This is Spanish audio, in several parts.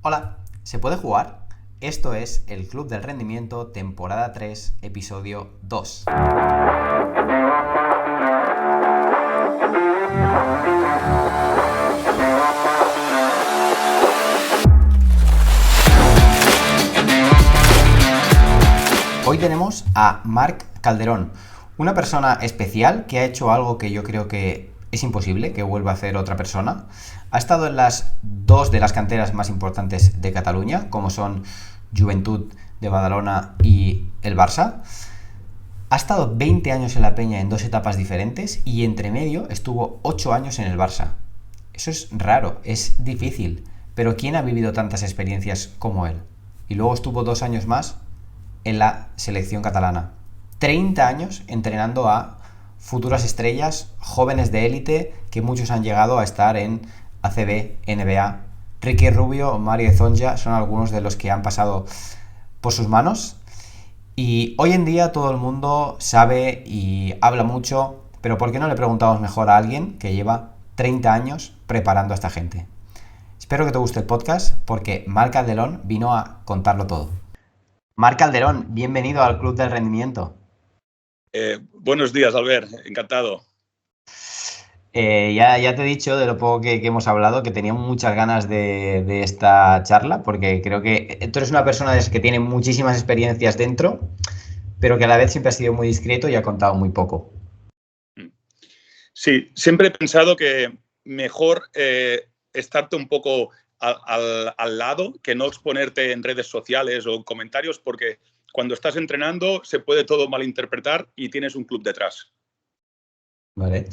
Hola, ¿se puede jugar? Esto es el Club del Rendimiento, temporada 3, episodio 2. Hoy tenemos a Marc Calderón, una persona especial que ha hecho algo que yo creo que es imposible que vuelva a hacer otra persona. Ha estado en las dos de las canteras más importantes de Cataluña, como son Joventut de Badalona y el Barça. Ha estado 20 años en la Peña en dos etapas diferentes y entre medio estuvo 8 años en el Barça. Eso es raro, es difícil, pero ¿quién ha vivido tantas experiencias como él? Y luego estuvo 2 años más en la selección catalana. 30 años entrenando a futuras estrellas, jóvenes de élite, que muchos han llegado a estar en ACB, NBA. Ricky Rubio, Mario Zonja son algunos de los que han pasado por sus manos. Y hoy en día todo el mundo sabe y habla mucho, pero ¿por qué no le preguntamos mejor a alguien que lleva 30 años preparando a esta gente? Espero que te guste el podcast porque Marc Calderón vino a contarlo todo. Marc Calderón, bienvenido al Club del Rendimiento. Buenos días, Albert. Encantado. Ya te he dicho de lo poco que hemos hablado que tenía muchas ganas de esta charla porque creo que tú eres una persona que tiene muchísimas experiencias dentro, pero que a la vez siempre ha sido muy discreto y ha contado muy poco. Sí, siempre he pensado que mejor estarte un poco al lado que no exponerte en redes sociales o en comentarios, porque cuando estás entrenando se puede todo malinterpretar y tienes un club detrás. Vale.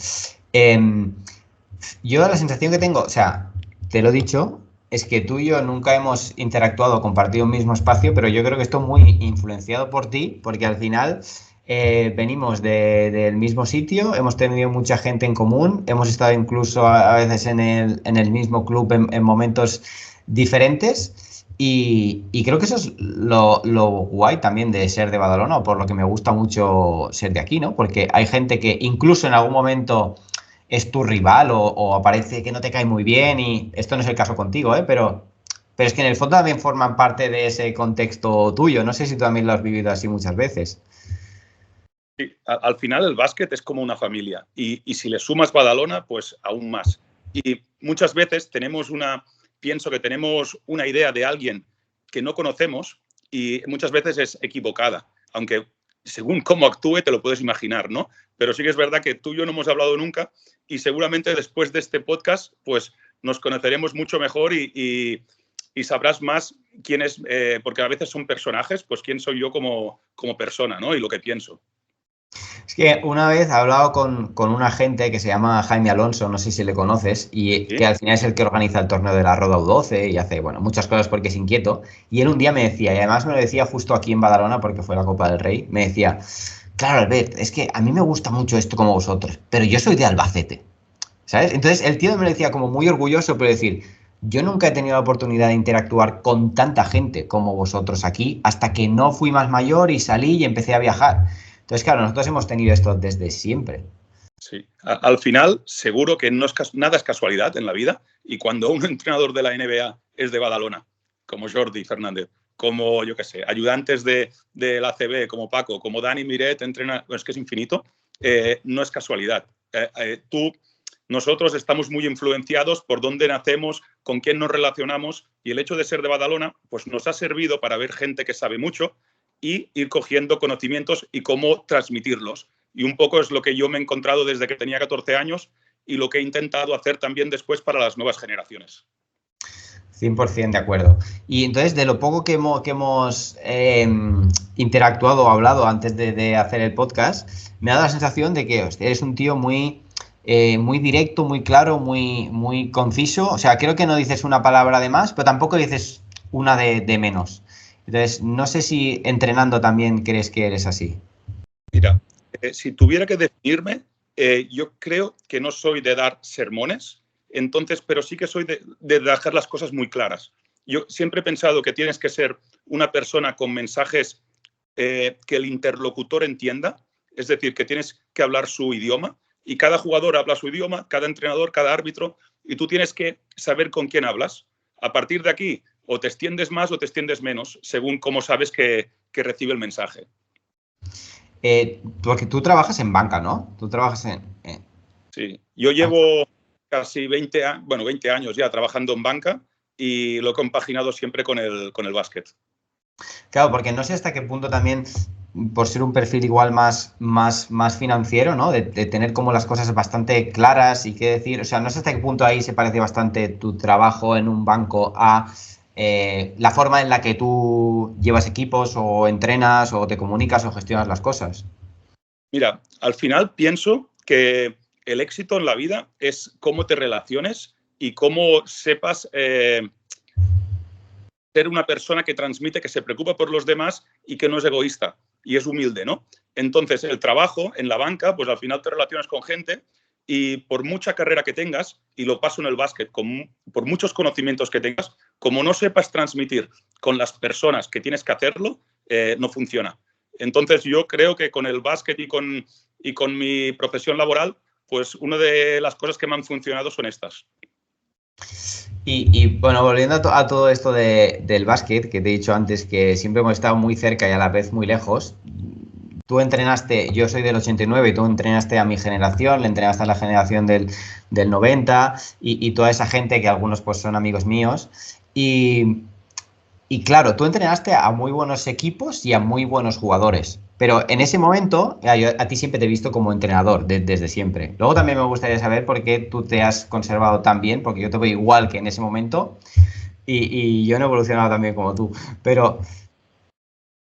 Yo la sensación que tengo, o sea, te lo he dicho, es que tú y yo nunca hemos interactuado, compartido un mismo espacio, pero yo creo que estoy muy influenciado por ti, porque al final venimos del mismo sitio, hemos tenido mucha gente en común, hemos estado incluso a veces en el mismo club en momentos diferentes. Y creo que eso es lo guay también de ser de Badalona, o por lo que me gusta mucho ser de aquí, ¿no? Porque hay gente que incluso en algún momento es tu rival o parece que no te cae muy bien y esto no es el caso contigo, ¿eh? Pero es que en el fondo también forman parte de ese contexto tuyo. No sé si tú también lo has vivido así muchas veces. Sí, al final el básquet es como una familia y si le sumas Badalona, pues aún más. Y muchas veces pienso que tenemos una idea de alguien que no conocemos y muchas veces es equivocada, aunque según cómo actúe te lo puedes imaginar, ¿no? Pero sí que es verdad que tú y yo no hemos hablado nunca y seguramente después de este podcast pues nos conoceremos mucho mejor y sabrás más quién es, porque a veces son personajes, pues quién soy yo como persona, ¿no? Y lo que pienso. Es que una vez he hablado con un agente que se llama Jaime Alonso, no sé si le conoces, y que ¿Sí? al final es el que organiza el torneo de la Roda U12 y hace, bueno, muchas cosas porque es inquieto. Y él un día me decía, y además me lo decía justo aquí en Badalona porque fue la Copa del Rey, me decía, claro, Albert, es que a mí me gusta mucho esto como vosotros, pero yo soy de Albacete, ¿sabes? Entonces el tío me lo decía como muy orgulloso, pero decir, yo nunca he tenido la oportunidad de interactuar con tanta gente como vosotros aquí, hasta que no fui más mayor y salí y empecé a viajar. Entonces, claro, nosotros hemos tenido esto desde siempre. Sí. Al final, seguro que no es nada es casualidad en la vida y cuando un entrenador de la NBA es de Badalona, como Jordi Fernández, como, yo qué sé, ayudantes de la ACB, como Paco, como Dani Miret, entrena, es que es infinito, no es casualidad. Nosotros estamos muy influenciados por dónde nacemos, con quién nos relacionamos y el hecho de ser de Badalona pues nos ha servido para ver gente que sabe mucho y ir cogiendo conocimientos y cómo transmitirlos. Y un poco es lo que yo me he encontrado desde que tenía 14 años y lo que he intentado hacer también después para las nuevas generaciones. 100% de acuerdo. Y entonces, de lo poco que hemos interactuado o hablado antes de hacer el podcast, me ha dado la sensación de que hostia, eres un tío muy directo, muy claro, muy conciso. O sea, creo que no dices una palabra de más, pero tampoco dices una de menos. Entonces, no sé si entrenando también crees que eres así. Mira, si tuviera que definirme, yo creo que no soy de dar sermones, entonces, pero sí que soy de dejar las cosas muy claras. Yo siempre he pensado que tienes que ser una persona con mensajes que el interlocutor entienda, es decir, que tienes que hablar su idioma y cada jugador habla su idioma, cada entrenador, cada árbitro, y tú tienes que saber con quién hablas. A partir de aquí, o te extiendes más o te extiendes menos, según cómo sabes que recibe el mensaje. Porque tú trabajas en banca, ¿no? Tú trabajas en... Sí, yo llevo casi 20 años ya trabajando en banca y lo he compaginado siempre con el básquet. Claro, porque no sé hasta qué punto también, por ser un perfil igual más financiero, ¿no? De tener como las cosas bastante claras y qué decir. O sea, no sé hasta qué punto ahí se parece bastante tu trabajo en un banco a la forma en la que tú llevas equipos o entrenas o te comunicas o gestionas las cosas. Mira, al final pienso que el éxito en la vida es cómo te relaciones y cómo sepas ser una persona que transmite, que se preocupa por los demás y que no es egoísta y es humilde, ¿no? Entonces, el trabajo en la banca, pues al final te relacionas con gente y por mucha carrera que tengas, y lo paso en el básquet, por muchos conocimientos que tengas, como no sepas transmitir con las personas que tienes que hacerlo, no funciona. Entonces, yo creo que con el básquet y con mi profesión laboral, pues una de las cosas que me han funcionado son estas. Y bueno, volviendo a todo esto del básquet, que te he dicho antes que siempre hemos estado muy cerca y a la vez muy lejos. Tú entrenaste, yo soy del 89 y tú entrenaste a mi generación, le entrenaste a la generación del 90 y toda esa gente que algunos pues son amigos míos. Y claro, tú entrenaste a muy buenos equipos y a muy buenos jugadores. Pero en ese momento, yo a ti siempre te he visto como entrenador, desde siempre. Luego también me gustaría saber por qué tú te has conservado tan bien, porque yo te veo igual que en ese momento y yo no he evolucionado tan bien como tú. Pero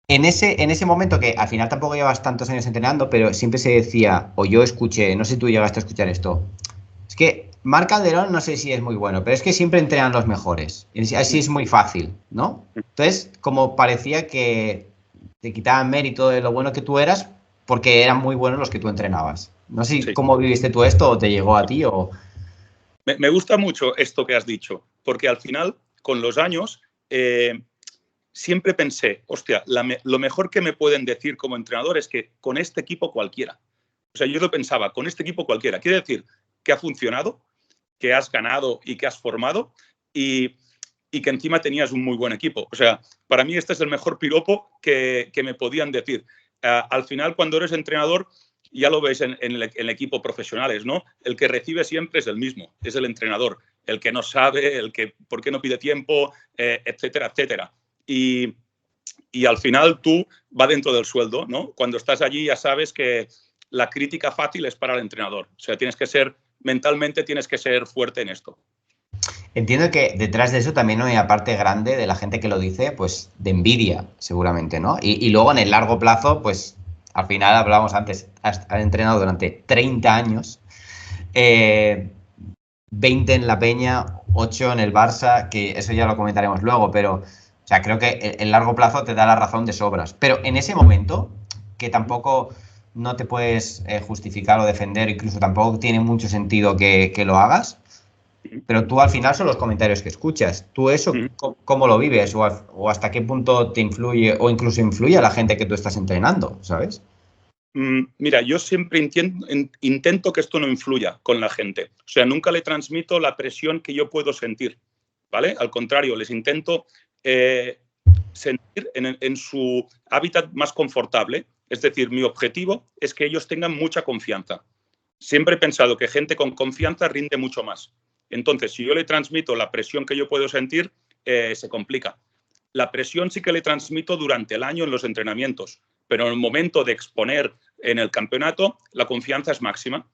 en ese momento, que al final tampoco llevas tantos años entrenando, pero siempre se decía, o yo escuché, no sé si tú llegaste a escuchar esto, es que Marc Calderón no sé si es muy bueno, pero es que siempre entrenan los mejores. Así es muy fácil, ¿no? Entonces, como parecía que te quitaban mérito de lo bueno que tú eras porque eran muy buenos los que tú entrenabas. No sé Sí. cómo viviste tú esto o te llegó a ti o... Me gusta mucho esto que has dicho, porque al final, con los años, siempre pensé, hostia, lo mejor que me pueden decir como entrenador es que con este equipo cualquiera. O sea, yo lo pensaba, con este equipo cualquiera. Quiere decir que ha funcionado, que has ganado y que has formado y que encima tenías un muy buen equipo. O sea, para mí este es el mejor piropo que me podían decir. Al final, cuando eres entrenador, ya lo ves en el equipo profesionales, ¿no? El que recibe siempre es el mismo, es el entrenador, el que no sabe, el que por qué no pide tiempo, etcétera, etcétera. Y al final tú va dentro del sueldo, ¿no? Cuando estás allí ya sabes que la crítica fácil es para el entrenador. O sea, mentalmente tienes que ser fuerte en esto. Entiendo que detrás de eso también hay una parte grande de la gente que lo dice, pues de envidia, seguramente, ¿no? Y luego en el largo plazo, pues al final hablábamos antes, has entrenado durante 30 años, 20 en la Peña, 8 en el Barça, que eso ya lo comentaremos luego, pero o sea, creo que el largo plazo te da la razón de sobras. Pero en ese momento, que tampoco no te puedes justificar o defender, incluso tampoco tiene mucho sentido que lo hagas, pero tú al final son los comentarios que escuchas. ¿Tú eso cómo lo vives? ¿O hasta qué punto te influye o incluso influye a la gente que tú estás entrenando, ¿sabes? Mira, yo siempre intento que esto no influya con la gente. O sea, nunca le transmito la presión que yo puedo sentir, ¿vale? Al contrario, les intento sentir en su hábitat más confortable. Es decir, mi objetivo es que ellos tengan mucha confianza. Siempre he pensado que gente con confianza rinde mucho más. Entonces, si yo le transmito la presión que yo puedo sentir, se complica. La presión sí que le transmito durante el año en los entrenamientos, pero en el momento de exponer en el campeonato, la confianza es máxima.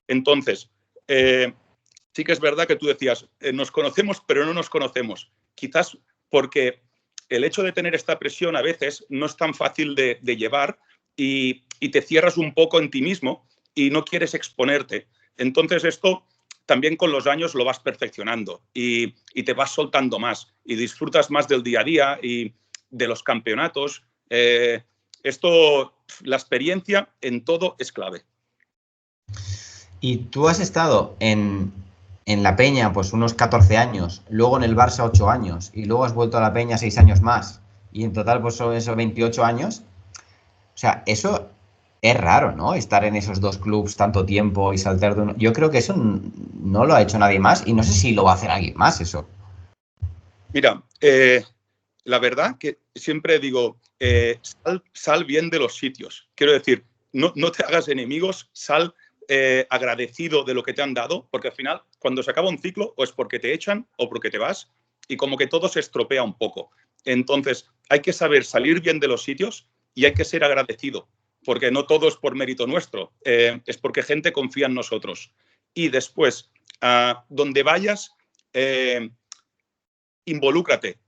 Entonces, sí que es verdad que tú decías, nos conocemos, pero no nos conocemos. Quizás porque el hecho de tener esta presión a veces no es tan fácil de llevar y te cierras un poco en ti mismo y no quieres exponerte. Entonces, esto también con los años lo vas perfeccionando y te vas soltando más y disfrutas más del día a día y de los campeonatos. La experiencia en todo es clave. Y tú has estado en la Peña pues unos 14 años, luego en el Barça 8 años y luego has vuelto a la Peña 6 años más y en total pues son esos 28 años. O sea, eso es raro, ¿no? Estar en esos dos clubs tanto tiempo y saltar de uno. Yo creo que eso no lo ha hecho nadie más y no sé si lo va a hacer alguien más eso. Mira, La verdad que siempre digo, sal bien de los sitios. Quiero decir, no te hagas enemigos, sal agradecido de lo que te han dado, porque al final, cuando se acaba un ciclo, o es porque te echan o porque te vas, y como que todo se estropea un poco. Entonces, hay que saber salir bien de los sitios y hay que ser agradecido, porque no todo es por mérito nuestro, es porque gente confía en nosotros. Y después, donde vayas, involúcrate.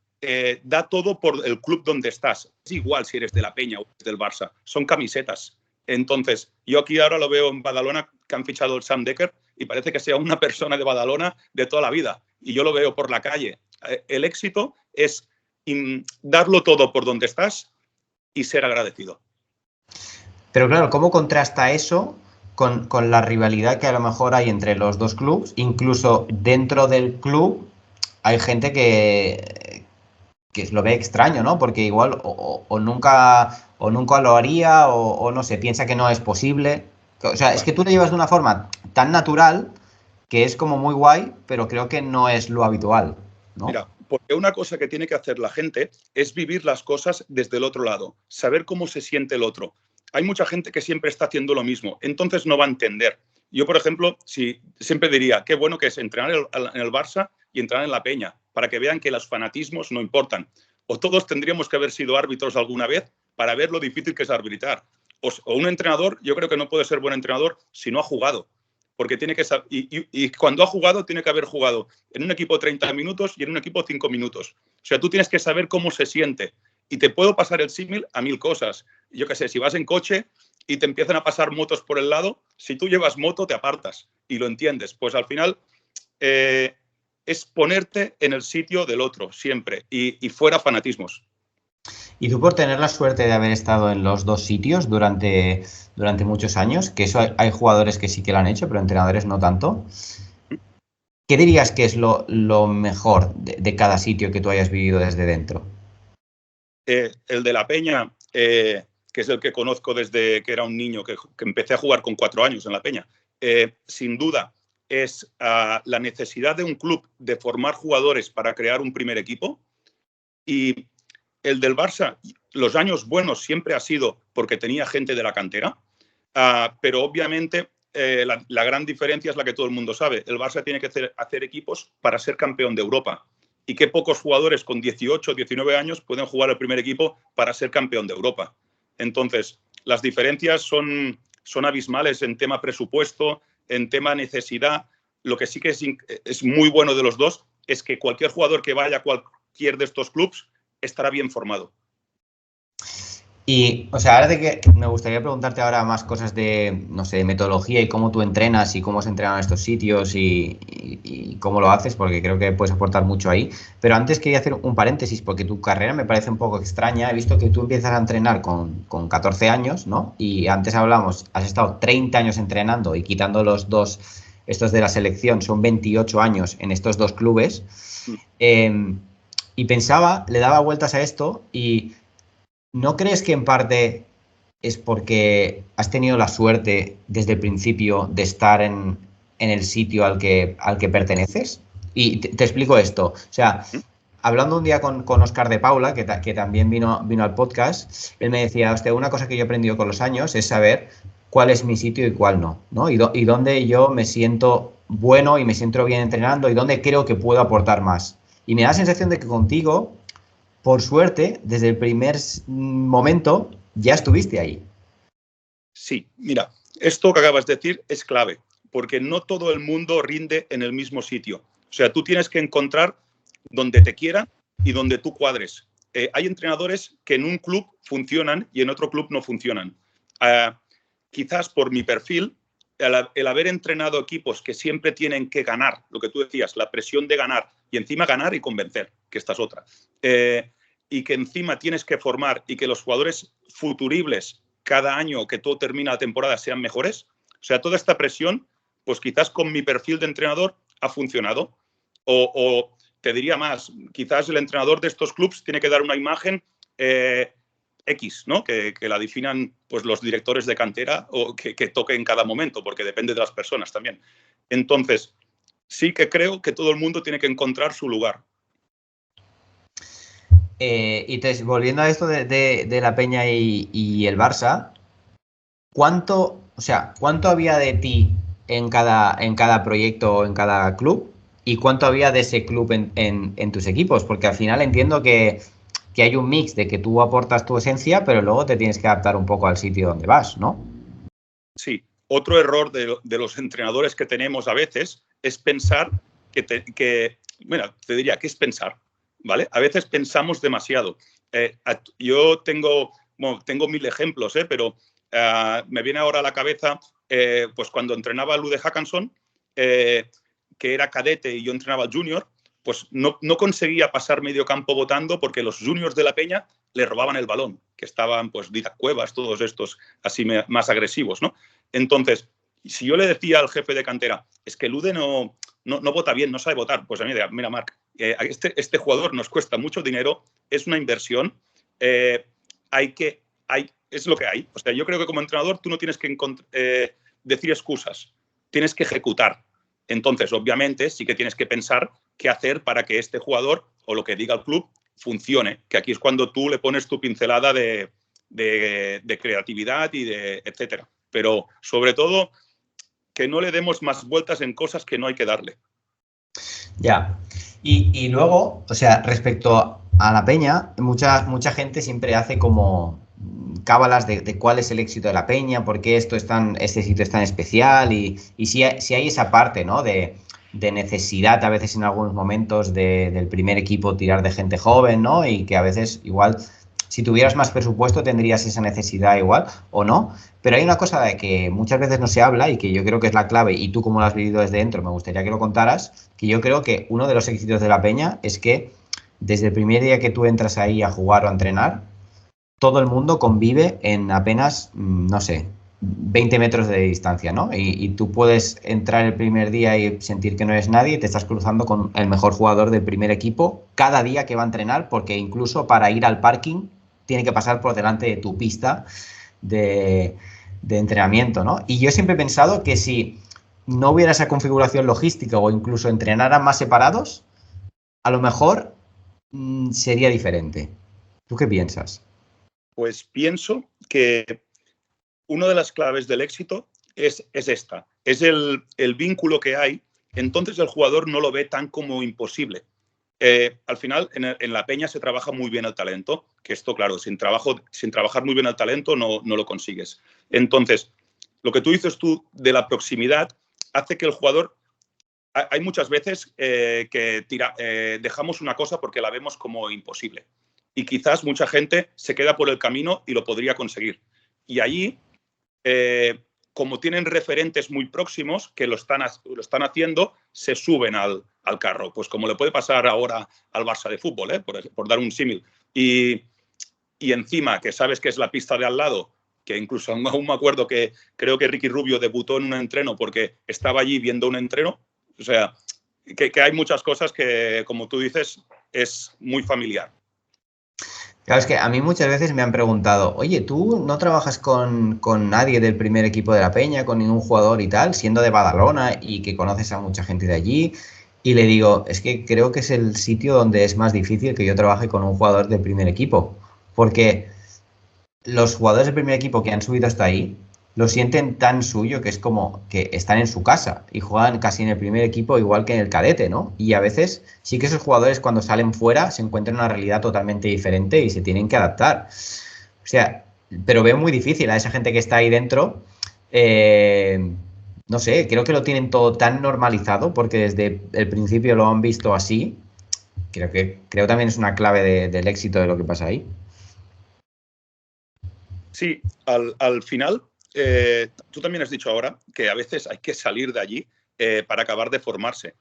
Da todo por el club donde estás. Es igual si eres de la Peña o del Barça. Son camisetas. Entonces, yo aquí ahora lo veo en Badalona, que han fichado el Sam Dekker, y parece que sea una persona de Badalona de toda la vida. Y yo lo veo por la calle. El éxito es darlo todo por donde estás y ser agradecido. Pero claro, ¿cómo contrasta eso con la rivalidad que a lo mejor hay entre los dos clubes? Incluso dentro del club hay gente que lo ve extraño, ¿no? Porque igual o nunca lo haría o no sé, piensa que no es posible. O sea, es que tú lo llevas de una forma tan natural que es como muy guay, pero creo que no es lo habitual, ¿no? Mira, porque una cosa que tiene que hacer la gente es vivir las cosas desde el otro lado, saber cómo se siente el otro. Hay mucha gente que siempre está haciendo lo mismo, entonces no va a entender. Yo, por ejemplo, siempre diría, qué bueno que es entrenar en el Barça y entrenar en la Peña, para que vean que los fanatismos no importan. O todos tendríamos que haber sido árbitros alguna vez para ver lo difícil que es arbitrar. O un entrenador, yo creo que no puede ser buen entrenador si no ha jugado. Porque tiene que saber, y cuando ha jugado, tiene que haber jugado en un equipo 30 minutos y en un equipo 5 minutos. O sea, tú tienes que saber cómo se siente. Y te puedo pasar el símil a 1000 cosas. Yo qué sé, si vas en coche y te empiezan a pasar motos por el lado, si tú llevas moto, te apartas y lo entiendes. Pues al final es ponerte en el sitio del otro, siempre, y fuera fanatismos. Y tú por tener la suerte de haber estado en los dos sitios durante muchos años, que eso hay jugadores que sí que lo han hecho, pero entrenadores no tanto, ¿qué dirías que es lo mejor de cada sitio que tú hayas vivido desde dentro? El de la Peña, que es el que conozco desde que era un niño, que empecé a jugar con 4 años en la Peña, sin duda es la necesidad de un club de formar jugadores para crear un primer equipo. Y el del Barça, los años buenos siempre ha sido porque tenía gente de la cantera, pero obviamente la gran diferencia es la que todo el mundo sabe. El Barça tiene que hacer equipos para ser campeón de Europa. Y qué pocos jugadores con 18 o 19 años pueden jugar el primer equipo para ser campeón de Europa. Entonces, las diferencias son abismales en tema presupuesto, en tema necesidad. Lo que sí que es muy bueno de los dos es que cualquier jugador que vaya a cualquier de estos clubes estará bien formado. Y, o sea, ahora me gustaría preguntarte ahora más cosas de, no sé, de metodología y cómo tú entrenas y cómo se entrenan estos sitios y cómo lo haces, porque creo que puedes aportar mucho ahí. Pero antes quería hacer un paréntesis, porque tu carrera me parece un poco extraña. He visto que tú empiezas a entrenar con 14 años, ¿no? Y antes hablamos, has estado 30 años entrenando y quitando los dos, estos de la selección, son 28 años en estos dos clubes. Y pensaba, le daba vueltas a esto y ¿no crees que en parte es porque has tenido la suerte desde el principio de estar en el sitio al que perteneces? Y te explico esto. O sea, hablando un día con Oscar de Paula, que también vino al podcast, él me decía, hostia, una cosa que yo he aprendido con los años es saber cuál es mi sitio y cuál no, ¿no? Y dónde yo me siento bueno y me siento bien entrenando y dónde creo que puedo aportar más. Y me da la sensación de que contigo, por suerte, desde el primer momento ya estuviste ahí. Sí, mira, esto que acabas de decir es clave, porque no todo el mundo rinde en el mismo sitio. O sea, tú tienes que encontrar donde te quieran y donde tú cuadres. Hay entrenadores que en un club funcionan y en otro club no funcionan. Quizás por mi perfil, el haber entrenado equipos que siempre tienen que ganar, lo que tú decías, la presión de ganar y encima ganar y convencer, que esta es otra. Y que encima tienes que formar y que los jugadores futuribles cada año que todo termina la temporada sean mejores. O sea, toda esta presión, pues quizás con mi perfil de entrenador ha funcionado. O te diría más, quizás el entrenador de estos clubes tiene que dar una imagen X, ¿no? Que la definan pues, los directores de cantera o que toque en cada momento, porque depende de las personas también. Entonces, sí que creo que todo el mundo tiene que encontrar su lugar. Y entonces, volviendo a esto de la Peña y el Barça, ¿cuánto había de ti en cada proyecto o en cada club? ¿Y cuánto había de ese club en tus equipos? Porque al final entiendo que hay un mix de que tú aportas tu esencia, pero luego te tienes que adaptar un poco al sitio donde vas, ¿no? Sí, otro error de los entrenadores que tenemos a veces es pensar bueno, te diría, ¿qué es pensar? ¿Vale? A veces pensamos demasiado. Yo tengo 1000 ejemplos, pero me viene ahora a la cabeza, pues cuando entrenaba a Lude Hackanson, que era cadete y yo entrenaba al junior, pues no conseguía pasar medio campo votando porque los juniors de la Peña le robaban el balón, que estaban pues Didac Cuevas, todos estos así más agresivos, ¿no? Entonces, si yo le decía al jefe de cantera, es que Lude no vota bien, no sabe votar, pues a mí me decía, mira, Marc, este jugador nos cuesta mucho dinero, es una inversión, es lo que hay. O sea, yo creo que como entrenador tú no tienes que decir excusas, tienes que ejecutar. Entonces, obviamente, sí que tienes que pensar qué hacer para que este jugador o lo que diga el club funcione, que aquí es cuando tú le pones tu pincelada de creatividad y de etcétera. Pero, sobre todo, que no le demos más vueltas en cosas que no hay que darle. Ya. Y luego, o sea, respecto a la Peña, mucha gente siempre hace como cábalas de cuál es el éxito de la Peña, por qué este sitio es tan especial y si hay esa parte, ¿no? De necesidad a veces en algunos momentos del primer equipo tirar de gente joven, ¿no? Y que a veces igual si tuvieras más presupuesto tendrías esa necesidad igual o no. Pero hay una cosa de que muchas veces no se habla y que yo creo que es la clave, y tú como lo has vivido desde dentro, me gustaría que lo contaras, que yo creo que uno de los éxitos de la Peña es que desde el primer día que tú entras ahí a jugar o a entrenar, todo el mundo convive en apenas, no sé, 20 metros de distancia, ¿no? Y tú puedes entrar el primer día y sentir que no eres nadie y te estás cruzando con el mejor jugador del primer equipo cada día que va a entrenar, porque incluso para ir al parking tiene que pasar por delante de tu pista de, de entrenamiento, ¿no? Y yo siempre he pensado que si no hubiera esa configuración logística o incluso entrenaran más separados, a lo mejor sería diferente. ¿Tú qué piensas? Pues pienso que una de las claves del éxito es esta, es el vínculo que hay, entonces el jugador no lo ve tan como imposible. Al final, en la Peña se trabaja muy bien el talento, que esto, claro, sin trabajar muy bien el talento no lo consigues. Entonces, lo que tú dices de la proximidad hace que el jugador... Hay muchas veces que dejamos una cosa porque la vemos como imposible. Y quizás mucha gente se queda por el camino y lo podría conseguir. Y allí, como tienen referentes muy próximos que lo están haciendo, se suben al carro. Pues como le puede pasar ahora al Barça de fútbol, por dar un símil. Y encima, que sabes que es la pista de al lado, que incluso aún me acuerdo que creo que Ricky Rubio debutó en un entreno porque estaba allí viendo un entreno. O sea, que hay muchas cosas que, como tú dices, es muy familiar. Claro, es que a mí muchas veces me han preguntado, oye, ¿tú no trabajas con nadie del primer equipo de la Peña, con ningún jugador y tal, siendo de Badalona y que conoces a mucha gente de allí? Y le digo, es que creo que es el sitio donde es más difícil que yo trabaje con un jugador del primer equipo, porque los jugadores del primer equipo que han subido hasta ahí lo sienten tan suyo que es como que están en su casa y juegan casi en el primer equipo igual que en el cadete, ¿no? Y a veces sí que esos jugadores cuando salen fuera se encuentran en una realidad totalmente diferente y se tienen que adaptar. O sea, pero veo muy difícil a esa gente que está ahí dentro. No sé, creo que lo tienen todo tan normalizado porque desde el principio lo han visto así. Creo también es una clave del éxito de lo que pasa ahí. Sí, al final, tú también has dicho ahora que a veces hay que salir de allí para acabar de formarse.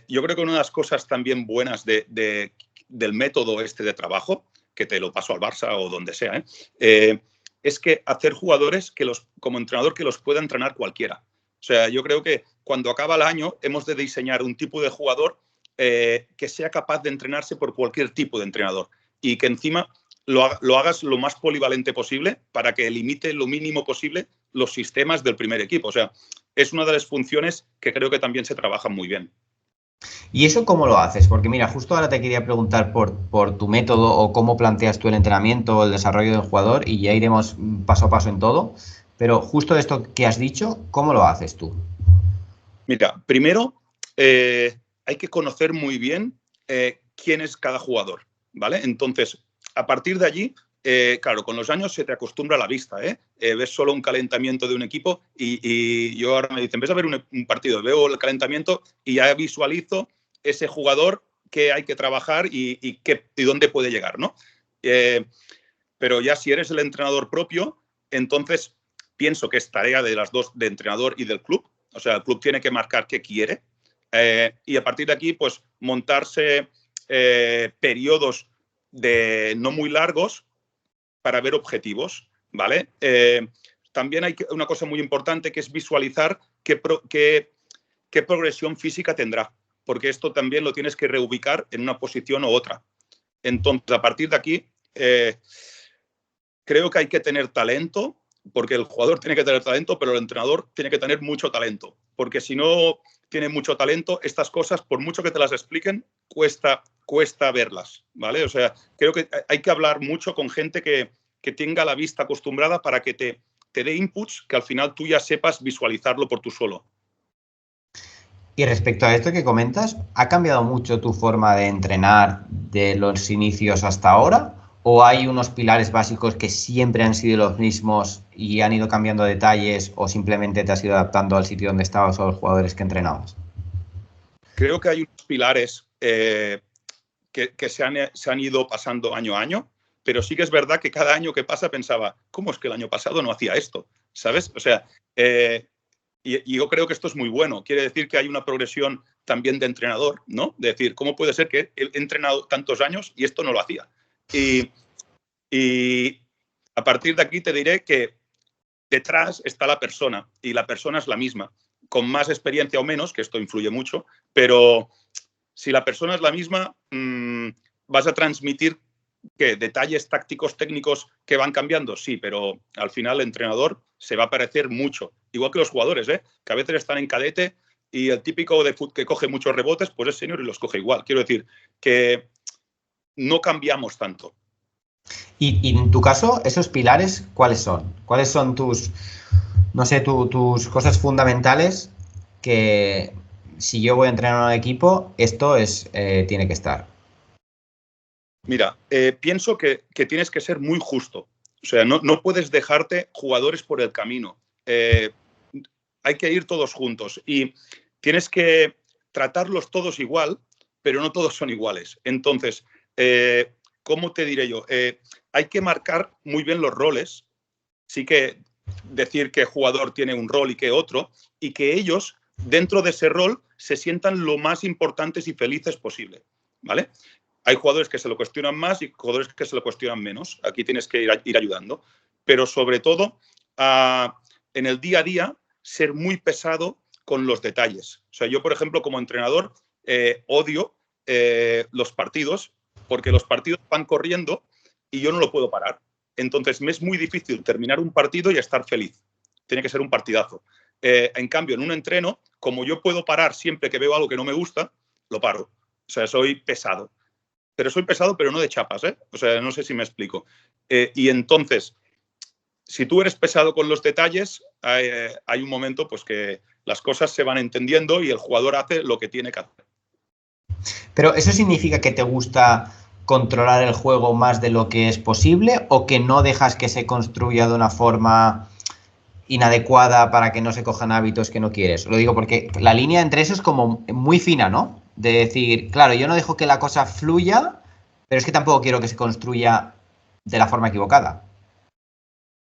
Yo creo que una de las cosas también buenas del método este de trabajo, que te lo paso al Barça o donde sea, es que hacer jugadores como entrenador que los pueda entrenar cualquiera. O sea, yo creo que cuando acaba el año hemos de diseñar un tipo de jugador que sea capaz de entrenarse por cualquier tipo de entrenador y que encima lo hagas lo más polivalente posible para que limite lo mínimo posible los sistemas del primer equipo. O sea, es una de las funciones que creo que también se trabajan muy bien. ¿Y eso cómo lo haces? Porque mira, justo ahora te quería preguntar por tu método o cómo planteas tú el entrenamiento o el desarrollo del jugador y ya iremos paso a paso en todo. Pero justo esto que has dicho, ¿cómo lo haces tú? Mira, primero hay que conocer muy bien quién es cada jugador, ¿vale? Entonces, a partir de allí, claro, con los años se te acostumbra a la vista, ¿eh? Ves solo un calentamiento de un equipo y yo ahora me dicen, ves a ver un partido, veo el calentamiento y ya visualizo ese jugador que hay que trabajar y dónde puede llegar, ¿no? Pero ya si eres el entrenador propio, entonces pienso que es tarea de las dos, de entrenador y del club. O sea, el club tiene que marcar qué quiere y a partir de aquí, pues montarse periodos de no muy largos para ver objetivos, ¿vale? También hay una cosa muy importante que es visualizar qué progresión física tendrá, porque esto también lo tienes que reubicar en una posición u otra. Entonces, a partir de aquí, creo que hay que tener talento, porque el jugador tiene que tener talento, pero el entrenador tiene que tener mucho talento, porque si no tiene mucho talento, estas cosas, por mucho que te las expliquen, cuesta verlas, ¿vale? O sea, creo que hay que hablar mucho con gente que tenga la vista acostumbrada para que te dé inputs que al final tú ya sepas visualizarlo por tú solo. Y respecto a esto que comentas, ¿ha cambiado mucho tu forma de entrenar de los inicios hasta ahora? ¿O hay unos pilares básicos que siempre han sido los mismos y han ido cambiando detalles o simplemente te has ido adaptando al sitio donde estabas o a los jugadores que entrenabas? Creo que hay unos pilares que se han ido pasando año a año, pero sí que es verdad que cada año que pasa pensaba, ¿cómo es que el año pasado no hacía esto? ¿Sabes? O sea, y yo creo que esto es muy bueno. Quiere decir que hay una progresión también de entrenador, ¿no? De decir, ¿cómo puede ser que he entrenado tantos años y esto no lo hacía? Y a partir de aquí te diré que detrás está la persona y la persona es la misma, con más experiencia o menos, que esto influye mucho, pero si la persona es la misma, vas a transmitir ¿qué? Detalles tácticos, técnicos que van cambiando, sí, pero al final el entrenador se va a parecer mucho. Igual que los jugadores, que a veces están en cadete y el típico de fútbol que coge muchos rebotes, pues es senior y los coge igual. Quiero decir que no cambiamos tanto. Y en tu caso, ¿esos pilares cuáles son? ¿Cuáles son tus, no sé, tus cosas fundamentales que si yo voy a entrenar a un equipo, esto tiene que estar? Mira, pienso que tienes que ser muy justo. O sea, no puedes dejarte jugadores por el camino. Hay que ir todos juntos y tienes que tratarlos todos igual, pero no todos son iguales. Entonces, ¿cómo te diré yo? Hay que marcar muy bien los roles. Sí que decir qué jugador tiene un rol y qué otro, y que ellos, dentro de ese rol, se sientan lo más importantes y felices posible. ¿Vale? Hay jugadores que se lo cuestionan más y jugadores que se lo cuestionan menos. Aquí tienes que ir ayudando. Pero sobre todo, en el día a día, ser muy pesado con los detalles. O sea, yo, por ejemplo, como entrenador, odio los partidos porque los partidos van corriendo y yo no lo puedo parar. Entonces, me es muy difícil terminar un partido y estar feliz. Tiene que ser un partidazo. En cambio, en un entreno, como yo puedo parar siempre que veo algo que no me gusta, lo paro. O sea, soy pesado. Pero soy pesado, pero no de chapas, ¿eh? O sea, no sé si me explico. Y entonces, si tú eres pesado con los detalles, hay un momento pues que las cosas se van entendiendo y el jugador hace lo que tiene que hacer. Pero ¿eso significa que te gusta controlar el juego más de lo que es posible o que no dejas que se construya de una forma inadecuada para que no se cojan hábitos que no quieres? Lo digo porque la línea entre eso es como muy fina, ¿no? De decir, claro, yo no dejo que la cosa fluya, pero es que tampoco quiero que se construya de la forma equivocada.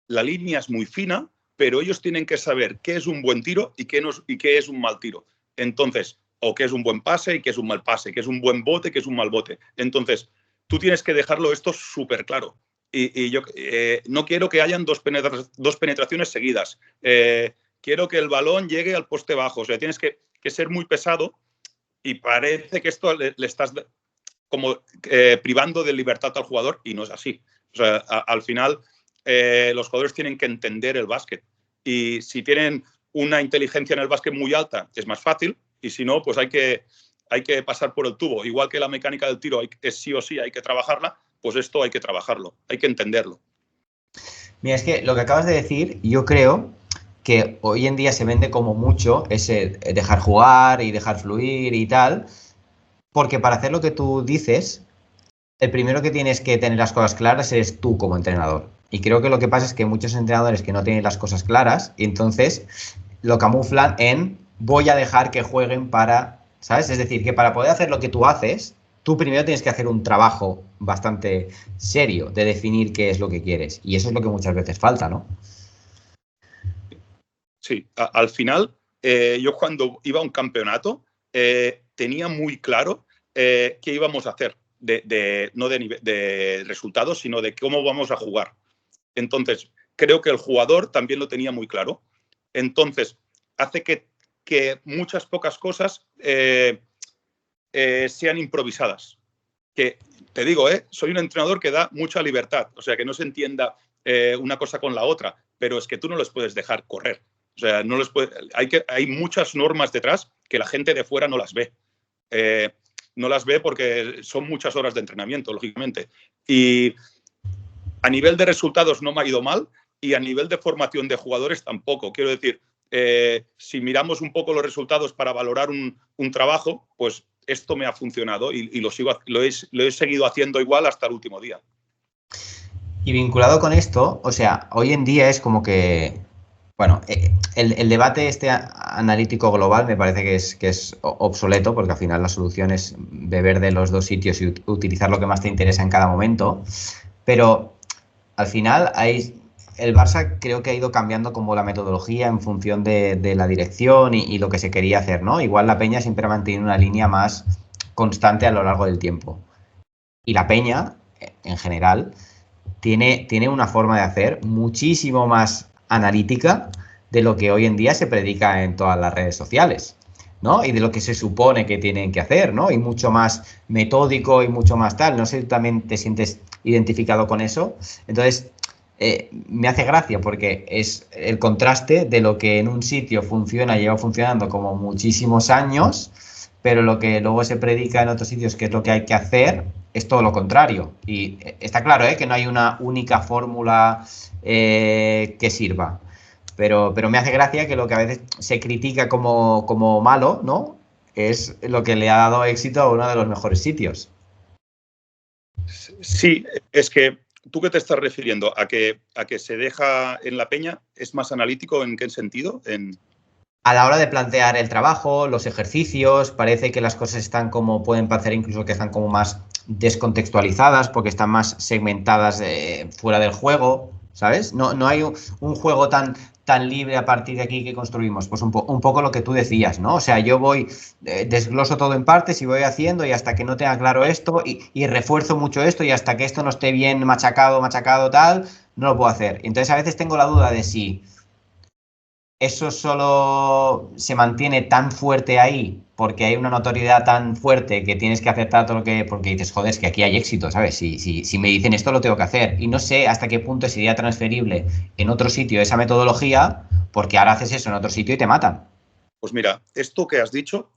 La línea es muy fina, pero ellos tienen que saber qué es un buen tiro y qué es un mal tiro. Entonces, o qué es un buen pase y qué es un mal pase, qué es un buen bote, qué es un mal bote. Entonces, tú tienes que dejarlo esto súper claro. Y yo no quiero que hayan dos penetraciones seguidas. Quiero que el balón llegue al poste bajo. O sea, tienes que ser muy pesado y parece que esto le estás como privando de libertad al jugador y no es así. O sea, al final los jugadores tienen que entender el básquet y si tienen una inteligencia en el básquet muy alta es más fácil y si no, pues hay que hay que pasar por el tubo. Igual que la mecánica del tiro es sí o sí, hay que trabajarla, pues esto hay que trabajarlo, hay que entenderlo. Mira, es que lo que acabas de decir, yo creo que hoy en día se vende como mucho ese dejar jugar y dejar fluir y tal, porque para hacer lo que tú dices, el primero que tienes que tener las cosas claras eres tú como entrenador. Y creo que lo que pasa es que muchos entrenadores que no tienen las cosas claras, y entonces lo camuflan en voy a dejar que jueguen para, ¿sabes? Es decir, que para poder hacer lo que tú haces, tú primero tienes que hacer un trabajo bastante serio de definir qué es lo que quieres. Y eso es lo que muchas veces falta, ¿no? Sí, al final, yo cuando iba a un campeonato tenía muy claro qué íbamos a hacer, no de resultados, sino de cómo vamos a jugar. Entonces, creo que el jugador también lo tenía muy claro. Entonces, hace que muchas pocas cosas sean improvisadas. Que, te digo, soy un entrenador que da mucha libertad, o sea, que no se entienda una cosa con la otra, pero es que tú no les puedes dejar correr. O sea, no les hay muchas normas detrás que la gente de fuera no las ve. No las ve porque son muchas horas de entrenamiento, lógicamente. Y a nivel de resultados no me ha ido mal y a nivel de formación de jugadores tampoco. Quiero decir, si miramos un poco los resultados para valorar un trabajo, pues esto me ha funcionado y lo he seguido haciendo igual hasta el último día. Y vinculado con esto, o sea, hoy en día es como que, bueno, el debate este analítico global me parece que es obsoleto, porque al final la solución es beber de los dos sitios y utilizar lo que más te interesa en cada momento, pero al final el Barça creo que ha ido cambiando como la metodología en función de la dirección y lo que se quería hacer, ¿no? Igual la Peña siempre ha mantenido una línea más constante a lo largo del tiempo. Y la Peña, en general, tiene una forma de hacer muchísimo más analítica de lo que hoy en día se predica en todas las redes sociales, ¿no? Y de lo que se supone que tienen que hacer, ¿no? Y mucho más metódico y mucho más tal. No sé si tú también te sientes identificado con eso. Entonces, me hace gracia porque es el contraste de lo que en un sitio funciona, lleva funcionando como muchísimos años, pero lo que luego se predica en otros sitios, que es lo que hay que hacer, es todo lo contrario. Y está claro, que no hay una única fórmula que sirva. Pero me hace gracia que lo que a veces se critica como malo, ¿no? Es lo que le ha dado éxito a uno de los mejores sitios. Sí, es que ¿tú qué te estás refiriendo? ¿A que se deja en la Peña? ¿Es más analítico? ¿En qué sentido? A la hora de plantear el trabajo, los ejercicios, parece que las cosas están como, pueden parecer incluso que están como más descontextualizadas porque están más segmentadas fuera del juego, ¿sabes? No hay un juego tan libre a partir de aquí que construimos. Pues un poco lo que tú decías, ¿no? O sea, yo voy, desgloso todo en partes y voy haciendo y hasta que no tenga claro esto y refuerzo mucho esto y hasta que esto no esté bien machacado, tal, no lo puedo hacer. Entonces a veces tengo la duda de si eso solo se mantiene tan fuerte ahí porque hay una notoriedad tan fuerte que tienes que aceptar todo lo que... Porque dices, joder, es que aquí hay éxito, ¿sabes? Si me dicen esto lo tengo que hacer. Y no sé hasta qué punto sería transferible en otro sitio esa metodología, porque ahora haces eso en otro sitio y te matan. Pues mira, esto que has dicho,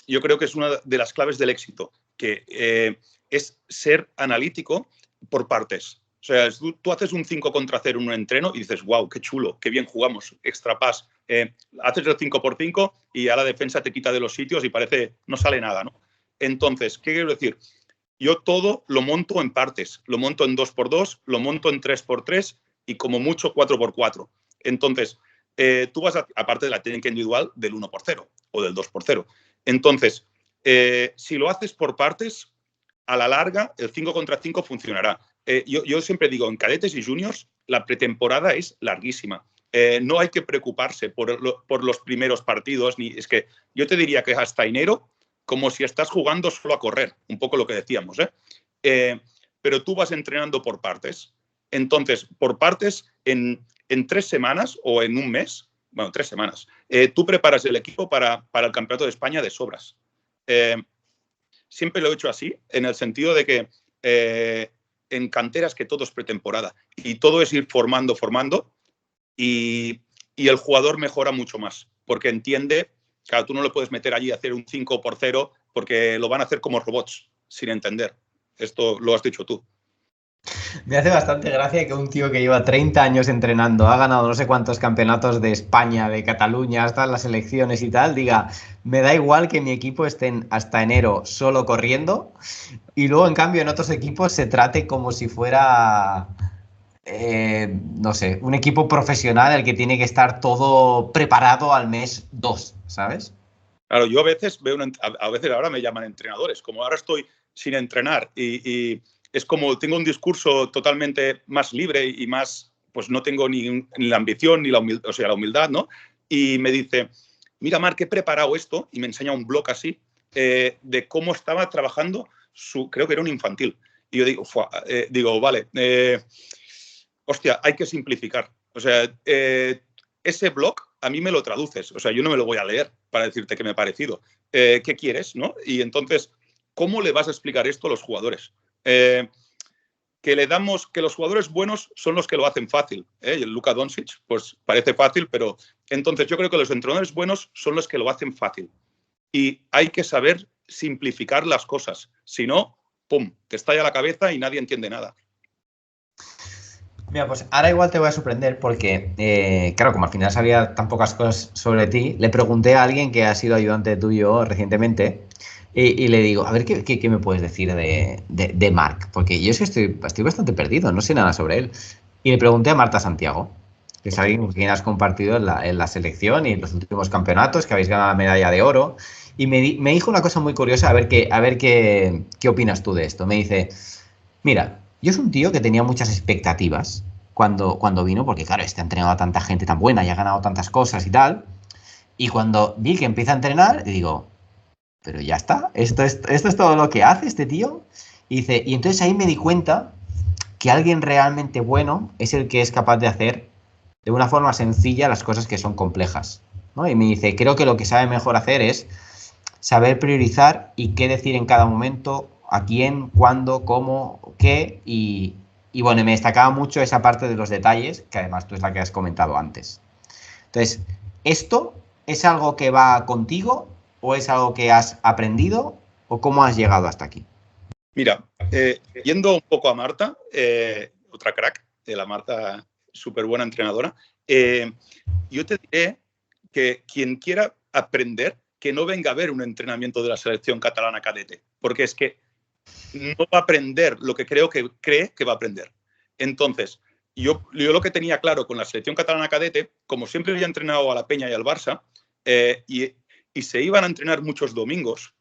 yo creo que es una de las claves del éxito, que es ser analítico por partes. O sea, tú haces un 5 contra 0 en un entreno y dices, wow, qué chulo, qué bien jugamos, extra pass. Haces el 5x5 y a la defensa te quita de los sitios y parece, no sale nada, ¿no? Entonces, ¿qué quiero decir? Yo todo lo monto en partes. Lo monto en 2x2, lo monto en 3x3 y como mucho 4x4. Entonces, tú vas aparte de la técnica individual del 1x0 o del 2x0. Entonces, si lo haces por partes, a la larga el 5 contra 5 funcionará. Yo siempre digo, en cadetes y juniors, la pretemporada es larguísima. No hay que preocuparse por los primeros partidos. Es que yo te diría que hasta enero, como si estás jugando solo a correr, un poco lo que decíamos. Pero tú vas entrenando por partes. Entonces, por partes, en 3 semanas o en un mes, bueno, 3 semanas, tú preparas el equipo para el Campeonato de España de sobras. Siempre lo he hecho así, en el sentido de que en canteras que todo es pretemporada y todo es ir formando y el jugador mejora mucho más porque entiende, claro, tú no le puedes meter allí a hacer un 5x0 porque lo van a hacer como robots, sin entender. Esto lo has dicho tú. Me hace bastante gracia que un tío que lleva 30 años entrenando, ha ganado no sé cuántos campeonatos de España, de Cataluña, hasta las elecciones y tal, diga, me da igual que mi equipo esté hasta enero solo corriendo y luego en cambio en otros equipos se trate como si fuera, no sé, un equipo profesional el que tiene que estar todo preparado al mes 2, ¿sabes? Claro, yo a veces a veces ahora me llaman entrenadores, como ahora estoy sin entrenar y es como tengo un discurso totalmente más libre y más, pues no tengo ni la ambición ni la humildad, o sea, la humildad, ¿no? Y me dice, mira, Marc, he preparado esto y me enseña un blog así de cómo estaba trabajando creo que era un infantil. Y yo digo, vale, hostia, hay que simplificar. O sea, ese blog a mí me lo traduces. O sea, yo no me lo voy a leer para decirte qué me ha parecido. ¿Qué quieres, no? Y entonces, ¿cómo le vas a explicar esto a los jugadores? Que los jugadores buenos son los que lo hacen fácil. Y el Luka Doncic, pues parece fácil, pero entonces yo creo que los entrenadores buenos son los que lo hacen fácil. Y hay que saber simplificar las cosas. Si no, ¡pum!, te estalla la cabeza y nadie entiende nada. Mira, pues ahora igual te voy a sorprender porque, claro, como al final sabía tan pocas cosas sobre ti, le pregunté a alguien que ha sido ayudante tuyo recientemente y le digo, a ver, ¿qué me puedes decir de Marc? Porque yo es que estoy bastante perdido, no sé nada sobre él. Y le pregunté a Marta Santiago, que es alguien con quien has compartido en la selección y en los últimos campeonatos, que habéis ganado la medalla de oro. Y me dijo una cosa muy curiosa, a ver qué opinas tú de esto. Me dice, mira, yo es un tío que tenía muchas expectativas cuando vino, porque claro, ha entrenado a tanta gente tan buena y ha ganado tantas cosas y tal. Y cuando vi que empieza a entrenar, digo, pero ya está, esto es todo lo que hace este tío. Y entonces ahí me di cuenta que alguien realmente bueno es el que es capaz de hacer de una forma sencilla las cosas que son complejas, ¿no? Y me dice, creo que lo que sabe mejor hacer es saber priorizar y qué decir en cada momento, a quién, cuándo, cómo, qué, y bueno, me destacaba mucho esa parte de los detalles, que además tú es la que has comentado antes. Entonces, ¿esto es algo que va contigo o es algo que has aprendido o cómo has llegado hasta aquí? Mira, yendo un poco a Marta, otra crack, la Marta, súper buena entrenadora, yo te diré que quien quiera aprender, que no venga a ver un entrenamiento de la selección catalana cadete, porque es que no va a aprender lo que cree que va a aprender. Entonces, yo lo que tenía claro con la selección catalana cadete, como siempre había entrenado a la Peña y al Barça, y se iban a entrenar muchos domingos,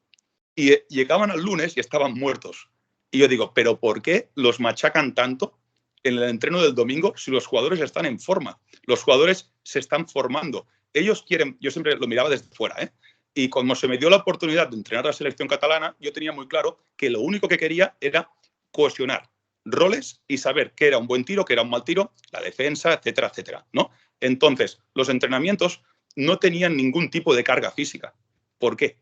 y llegaban al lunes y estaban muertos. Y yo digo, ¿pero por qué los machacan tanto en el entreno del domingo si los jugadores están en forma? Los jugadores se están formando. Ellos quieren, yo siempre lo miraba desde fuera, ¿eh? Y como se me dio la oportunidad de entrenar a la selección catalana, yo tenía muy claro que lo único que quería era cohesionar roles y saber qué era un buen tiro, qué era un mal tiro, la defensa, etcétera, etcétera, ¿no? Entonces, los entrenamientos no tenían ningún tipo de carga física. ¿Por qué?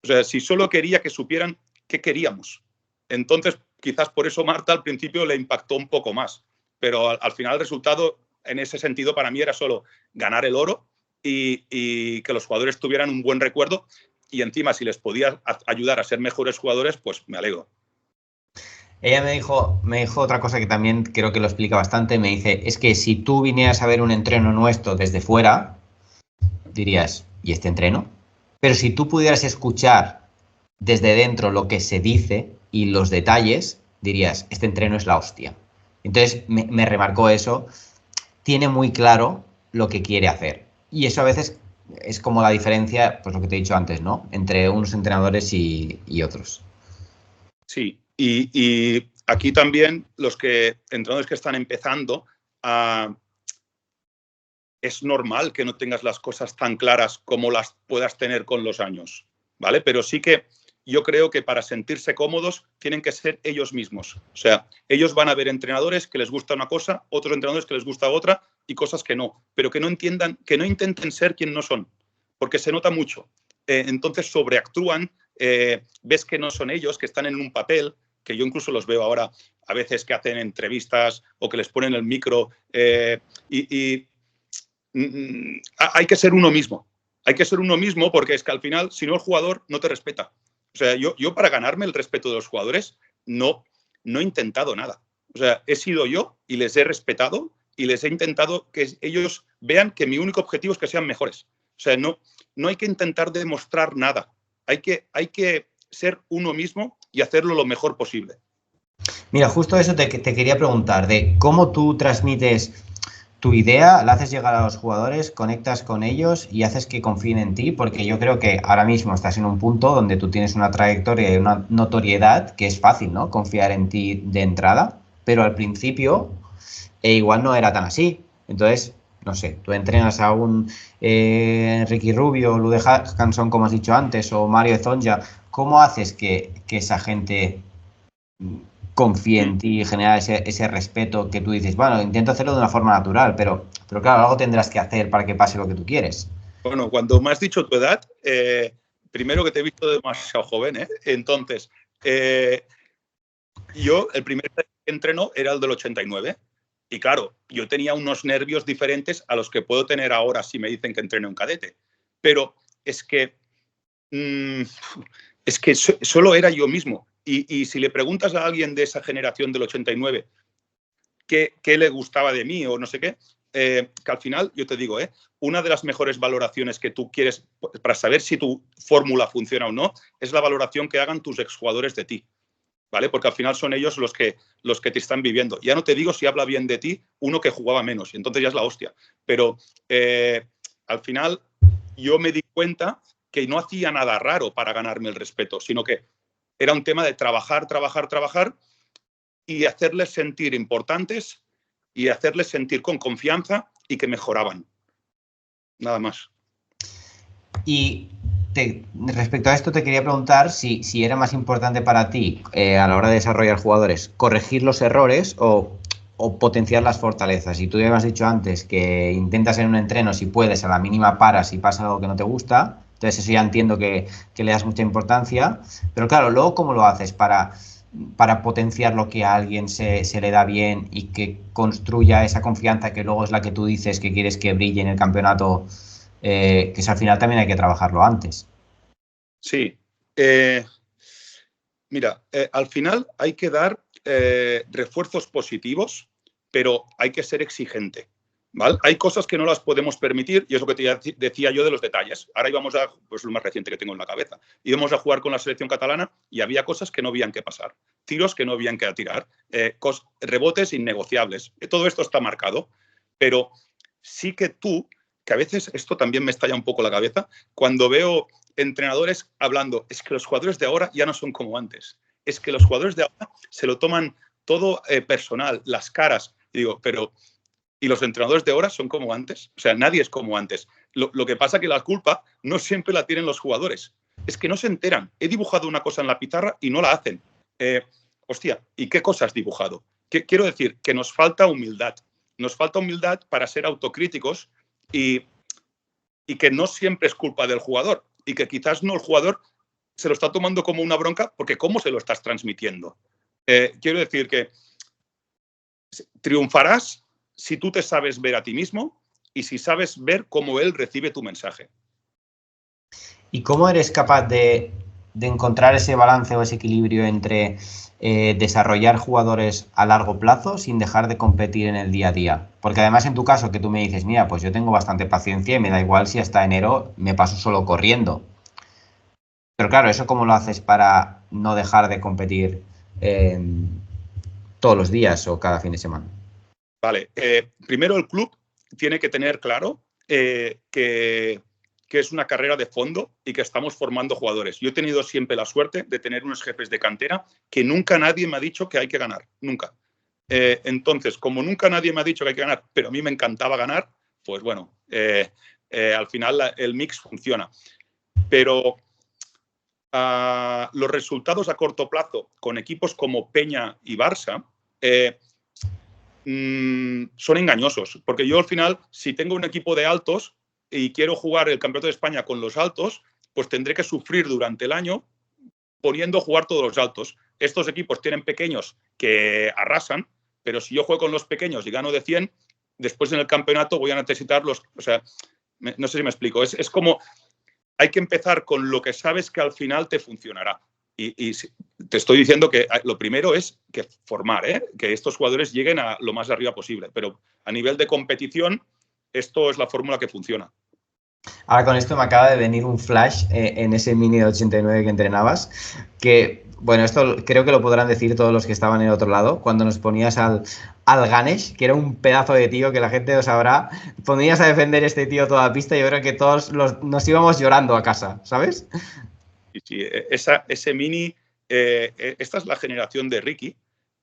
O sea, si solo quería que supieran qué queríamos. Entonces, quizás por eso Marta al principio le impactó un poco más. Pero al final el resultado, en ese sentido, para mí era solo ganar el oro y que los jugadores tuvieran un buen recuerdo. Y encima, si les podía ayudar a ser mejores jugadores, pues me alegro. Ella me dijo otra cosa que también creo que lo explica bastante. Me dice, es que si tú vinieras a ver un entreno nuestro desde fuera, dirías, ¿y este entreno? Pero si tú pudieras escuchar desde dentro lo que se dice y los detalles, dirías, este entreno es la hostia. Entonces me remarcó eso. Tiene muy claro lo que quiere hacer. Y eso a veces es como la diferencia, pues lo que te he dicho antes, ¿no? Entre unos entrenadores y otros. Sí, y aquí también los entrenadores que están empezando, es normal que no tengas las cosas tan claras como las puedas tener con los años, ¿vale? Pero sí que yo creo que para sentirse cómodos tienen que ser ellos mismos. O sea, ellos van a ver entrenadores que les gusta una cosa, otros entrenadores que les gusta otra y cosas que no, pero que no entiendan, que no intenten ser quien no son, porque se nota mucho. Entonces sobreactúan, ves que no son ellos, que están en un papel, que yo incluso los veo ahora a veces que hacen entrevistas o que les ponen el micro hay que ser uno mismo. Hay que ser uno mismo porque es que al final, si no, el jugador no te respeta. O sea, yo para ganarme el respeto de los jugadores no he intentado nada. O sea, he sido yo y les he respetado y les he intentado que ellos vean que mi único objetivo es que sean mejores. O sea, no hay que intentar demostrar nada. Hay que ser uno mismo y hacerlo lo mejor posible. Mira, justo eso te quería preguntar, de cómo tú transmites tu idea, la haces llegar a los jugadores, conectas con ellos y haces que confíen en ti, porque yo creo que ahora mismo estás en un punto donde tú tienes una trayectoria y una notoriedad que es fácil, ¿no? Confiar en ti de entrada, pero al principio igual no era tan así. Entonces, no sé, tú entrenas a un Ricky Rubio, Lude Hanson, como has dicho antes, o Mario Zonja, ¿cómo haces que esa gente confíe en ti y genera ese respeto que tú dices, bueno, intento hacerlo de una forma natural, pero claro, algo tendrás que hacer para que pase lo que tú quieres? Bueno, cuando me has dicho tu edad, primero que te he visto demasiado joven, ¿eh? Entonces, yo el primer que entreno era el del 89 y claro, yo tenía unos nervios diferentes a los que puedo tener ahora si me dicen que entreno en cadete. Pero es que solo era yo mismo. Y si le preguntas a alguien de esa generación del 89 qué le gustaba de mí o no sé qué, que al final, yo te digo, una de las mejores valoraciones que tú quieres para saber si tu fórmula funciona o no es la valoración que hagan tus exjugadores de ti, ¿vale? Porque al final son ellos los que te están viviendo. Ya no te digo si habla bien de ti uno que jugaba menos, y entonces ya es la hostia. Pero al final yo me di cuenta que no hacía nada raro para ganarme el respeto, sino que era un tema de trabajar y hacerles sentir importantes y hacerles sentir con confianza y que mejoraban. Nada más. Y respecto a esto te quería preguntar si era más importante para ti a la hora de desarrollar jugadores corregir los errores o potenciar las fortalezas. Y tú ya me has dicho antes que intentas en un entreno, si puedes, a la mínima paras si pasa algo que no te gusta. Entonces eso ya entiendo que le das mucha importancia. Pero claro, luego ¿cómo lo haces para potenciar lo que a alguien se le da bien y que construya esa confianza que luego es la que tú dices que quieres que brille en el campeonato? Que es al final también hay que trabajarlo antes. Sí. Mira, al final hay que dar refuerzos positivos, pero hay que ser exigente, ¿vale? Hay cosas que no las podemos permitir y es lo que te decía yo de los detalles. Ahora íbamos a, pues lo más reciente que tengo en la cabeza, íbamos a jugar con la selección catalana y había cosas que no habían que pasar, tiros que no habían que tirar, rebotes innegociables. Todo esto está marcado, pero sí que tú, que a veces esto también me estalla un poco la cabeza, cuando veo entrenadores hablando, es que los jugadores de ahora ya no son como antes. Es que los jugadores de ahora se lo toman todo personal, las caras. Y digo, pero ¿y los entrenadores de ahora son como antes? O sea, nadie es como antes. Lo que pasa es que la culpa no siempre la tienen los jugadores. Es que no se enteran. He dibujado una cosa en la pizarra y no la hacen. Hostia, ¿y qué cosa has dibujado? Quiero decir que nos falta humildad. Nos falta humildad para ser autocríticos y que no siempre es culpa del jugador y que quizás no el jugador se lo está tomando como una bronca porque ¿cómo se lo estás transmitiendo? Quiero decir que triunfarás si tú te sabes ver a ti mismo y si sabes ver cómo él recibe tu mensaje. ¿Y cómo eres capaz de encontrar ese balance o ese equilibrio entre desarrollar jugadores a largo plazo sin dejar de competir en el día a día? Porque además en tu caso que tú me dices, mira, pues yo tengo bastante paciencia y me da igual si hasta enero me paso solo corriendo. Pero claro, ¿eso cómo lo haces para no dejar de competir todos los días o cada fin de semana? Vale, primero el club tiene que tener claro que es una carrera de fondo y que estamos formando jugadores. Yo he tenido siempre la suerte de tener unos jefes de cantera que nunca nadie me ha dicho que hay que ganar, nunca. Entonces, como nunca nadie me ha dicho que hay que ganar, pero a mí me encantaba ganar, pues bueno, al final el mix funciona. Pero los resultados a corto plazo con equipos como Peña y Barça son engañosos, porque yo al final, si tengo un equipo de altos y quiero jugar el Campeonato de España con los altos, pues tendré que sufrir durante el año poniendo a jugar todos los altos. Estos equipos tienen pequeños que arrasan, pero si yo juego con los pequeños y gano de 100, después en el campeonato voy a necesitar los... O sea, no sé si me explico. Es como hay que empezar con lo que sabes que al final te funcionará. Y te estoy diciendo que lo primero es que formar, que estos jugadores lleguen a lo más arriba posible. Pero a nivel de competición, esto es la fórmula que funciona. Ahora con esto me acaba de venir un flash en ese Mini de 89 que entrenabas, que, bueno, esto creo que lo podrán decir todos los que estaban en el otro lado, cuando nos ponías al Ganesh, que era un pedazo de tío que la gente lo sabrá, ponías a defender este tío toda la pista y yo creo que todos nos íbamos llorando a casa, ¿sabes? Sí, ese Mini, esta es la generación de Ricky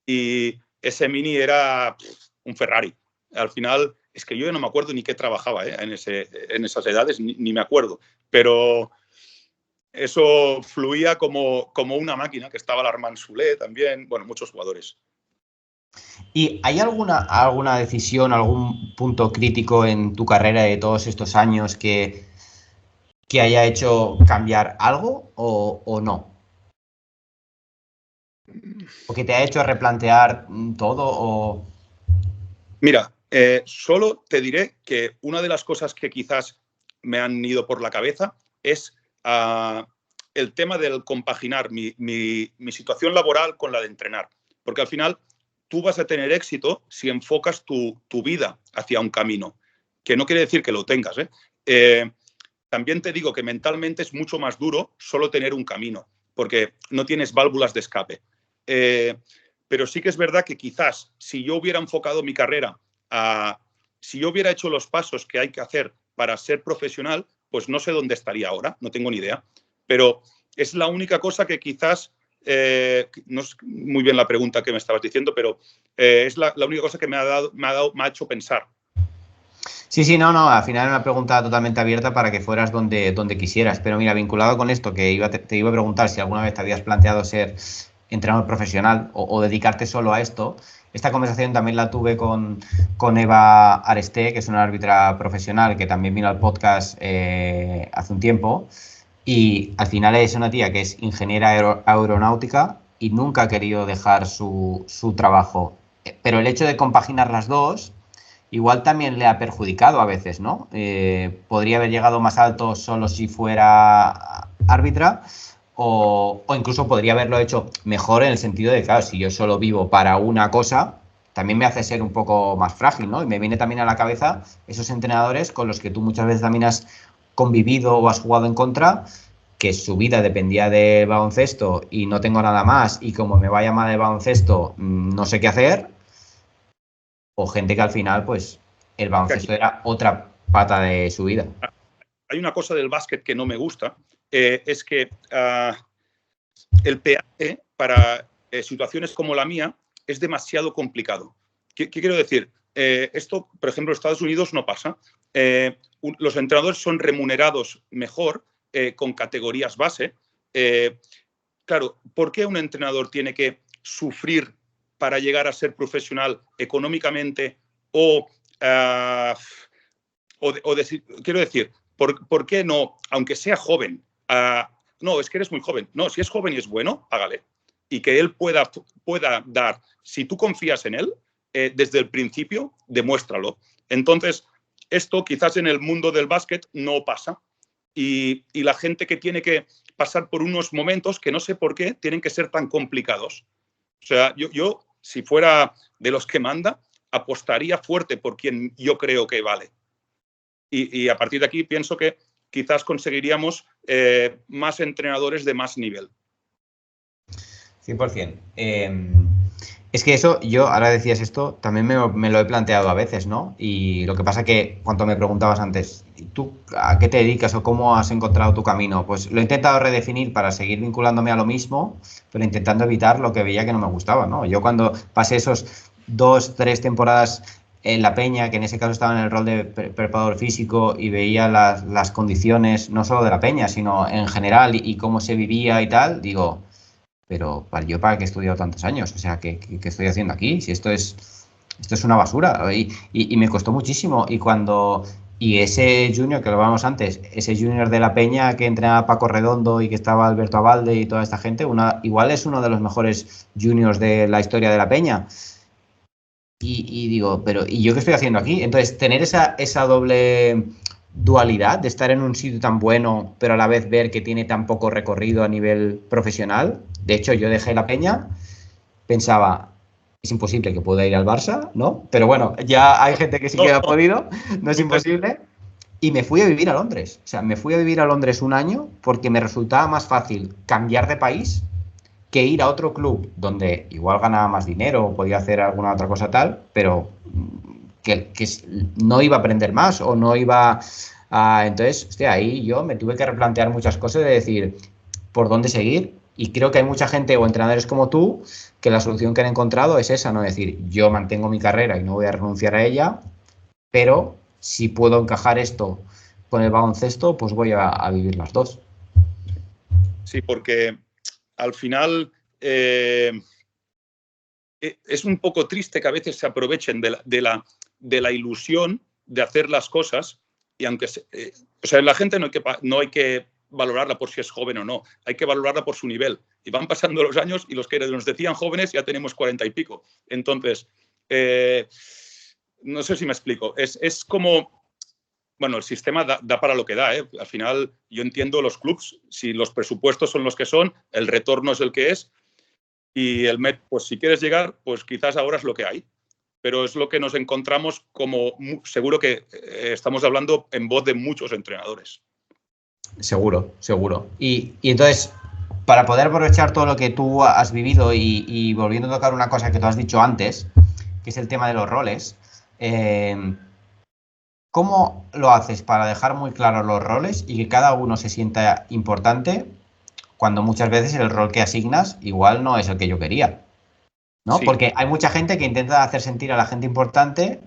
y ese Mini era un Ferrari. Al final, es que yo ya no me acuerdo ni qué trabajaba en esas edades, ni me acuerdo, pero eso fluía como una máquina, que estaba Larman Soulé también, bueno, muchos jugadores. ¿Y hay alguna decisión, algún punto crítico en tu carrera de todos estos años que haya hecho cambiar algo o no? ¿O que te ha hecho replantear todo o...? Mira, solo te diré que una de las cosas que quizás me han ido por la cabeza es el tema del compaginar mi situación laboral con la de entrenar. Porque al final tú vas a tener éxito si enfocas tu vida hacia un camino, que no quiere decir que lo tengas. También te digo que mentalmente es mucho más duro solo tener un camino, porque no tienes válvulas de escape. Pero sí que es verdad que quizás si yo hubiera enfocado mi carrera si yo hubiera hecho los pasos que hay que hacer para ser profesional, pues no sé dónde estaría ahora, no tengo ni idea. Pero es la única cosa que quizás, no es muy bien la pregunta que me estabas diciendo, pero es la única cosa que me ha hecho pensar. Sí, no, al final era una pregunta totalmente abierta para que fueras donde quisieras. Pero mira, vinculado con esto, que te iba a preguntar si alguna vez te habías planteado ser entrenador profesional o dedicarte solo a esto. Esta conversación también la tuve con Eva Aresté, que es una árbitra profesional que también vino al podcast hace un tiempo. Y al final es una tía que es ingeniera aeronáutica y nunca ha querido dejar su trabajo. Pero el hecho de compaginar las dos igual también le ha perjudicado a veces, ¿no? Podría haber llegado más alto solo si fuera árbitra o incluso podría haberlo hecho mejor en el sentido de, claro, si yo solo vivo para una cosa, también me hace ser un poco más frágil, ¿no? Y me viene también a la cabeza esos entrenadores con los que tú muchas veces también has convivido o has jugado en contra, que su vida dependía de baloncesto y no tengo nada más y como me vaya mal el baloncesto no sé qué hacer, o gente que al final pues el baloncesto era otra pata de su vida. Hay una cosa del básquet que no me gusta, es que el peaje para situaciones como la mía es demasiado complicado. ¿Qué quiero decir? Esto, por ejemplo, en Estados Unidos no pasa. Los entrenadores son remunerados mejor con categorías base. Claro, ¿por qué un entrenador tiene que sufrir para llegar a ser profesional económicamente quiero decir, ¿por qué no, aunque sea joven? No, es que eres muy joven. No, si es joven y es bueno, hágale. Y que él pueda dar, si tú confías en él, desde el principio, demuéstralo. Entonces, esto quizás en el mundo del básquet no pasa. Y la gente que tiene que pasar por unos momentos que no sé por qué tienen que ser tan complicados. O sea, yo si fuera de los que manda, apostaría fuerte por quien yo creo que vale. Y a partir de aquí pienso que quizás conseguiríamos más entrenadores de más nivel. 100%. Es que eso, yo ahora decías esto, también me lo he planteado a veces, ¿no? Y lo que pasa que cuando me preguntabas antes, ¿tú a qué te dedicas o cómo has encontrado tu camino? Pues lo he intentado redefinir para seguir vinculándome a lo mismo, pero intentando evitar lo que veía que no me gustaba, ¿no? Yo cuando pasé esos 2-3 temporadas en la Peña, que en ese caso estaba en el rol de preparador físico y veía las condiciones, no solo de la Peña, sino en general y cómo se vivía y tal, digo, pero yo para qué he estudiado tantos años, o sea, ¿qué estoy haciendo aquí? Si esto es una basura y me costó muchísimo y ese junior, que lo hablábamos antes, ese junior de la Peña que entrenaba Paco Redondo y que estaba Alberto Abalde y toda esta gente, igual es uno de los mejores juniors de la historia de la Peña. Y digo, pero ¿y yo qué estoy haciendo aquí? Entonces, tener esa doble dualidad de estar en un sitio tan bueno, pero a la vez ver que tiene tan poco recorrido a nivel profesional. De hecho, yo dejé la Peña, pensaba, es imposible que pueda ir al Barça, ¿no? Pero bueno, ya hay gente que sí que ha podido, no es imposible. Y me fui a vivir a Londres. O sea, me fui a vivir a Londres un año porque me resultaba más fácil cambiar de país que ir a otro club donde igual ganaba más dinero o podía hacer alguna otra cosa tal, pero que no iba a aprender más o no iba a... Entonces, hostia, ahí yo me tuve que replantear muchas cosas de decir por dónde seguir. Y creo que hay mucha gente o entrenadores como tú que la solución que han encontrado es esa, ¿no? Decir, yo mantengo mi carrera y no voy a renunciar a ella, pero si puedo encajar esto con el baloncesto, pues voy a vivir las dos. Sí, porque al final es un poco triste que a veces se aprovechen de la ilusión de hacer las cosas y aunque o sea, la gente no hay que valorarla por si es joven o no, hay que valorarla por su nivel. Y van pasando los años y los que nos decían jóvenes ya tenemos 40 y pico. Entonces, no sé si me explico. Es como, bueno, el sistema da para lo que da. Al final, yo entiendo los clubs, si los presupuestos son los que son, el retorno es el que es. Y el MED, pues si quieres llegar, pues quizás ahora es lo que hay. Pero es lo que nos encontramos como, seguro que estamos hablando en voz de muchos entrenadores. Seguro, seguro. Y entonces, para poder aprovechar todo lo que tú has vivido y volviendo a tocar una cosa que tú has dicho antes, que es el tema de los roles, ¿cómo lo haces para dejar muy claros los roles y que cada uno se sienta importante cuando muchas veces el rol que asignas igual no es el que yo quería? ¿No? Sí. Porque hay mucha gente que intenta hacer sentir a la gente importante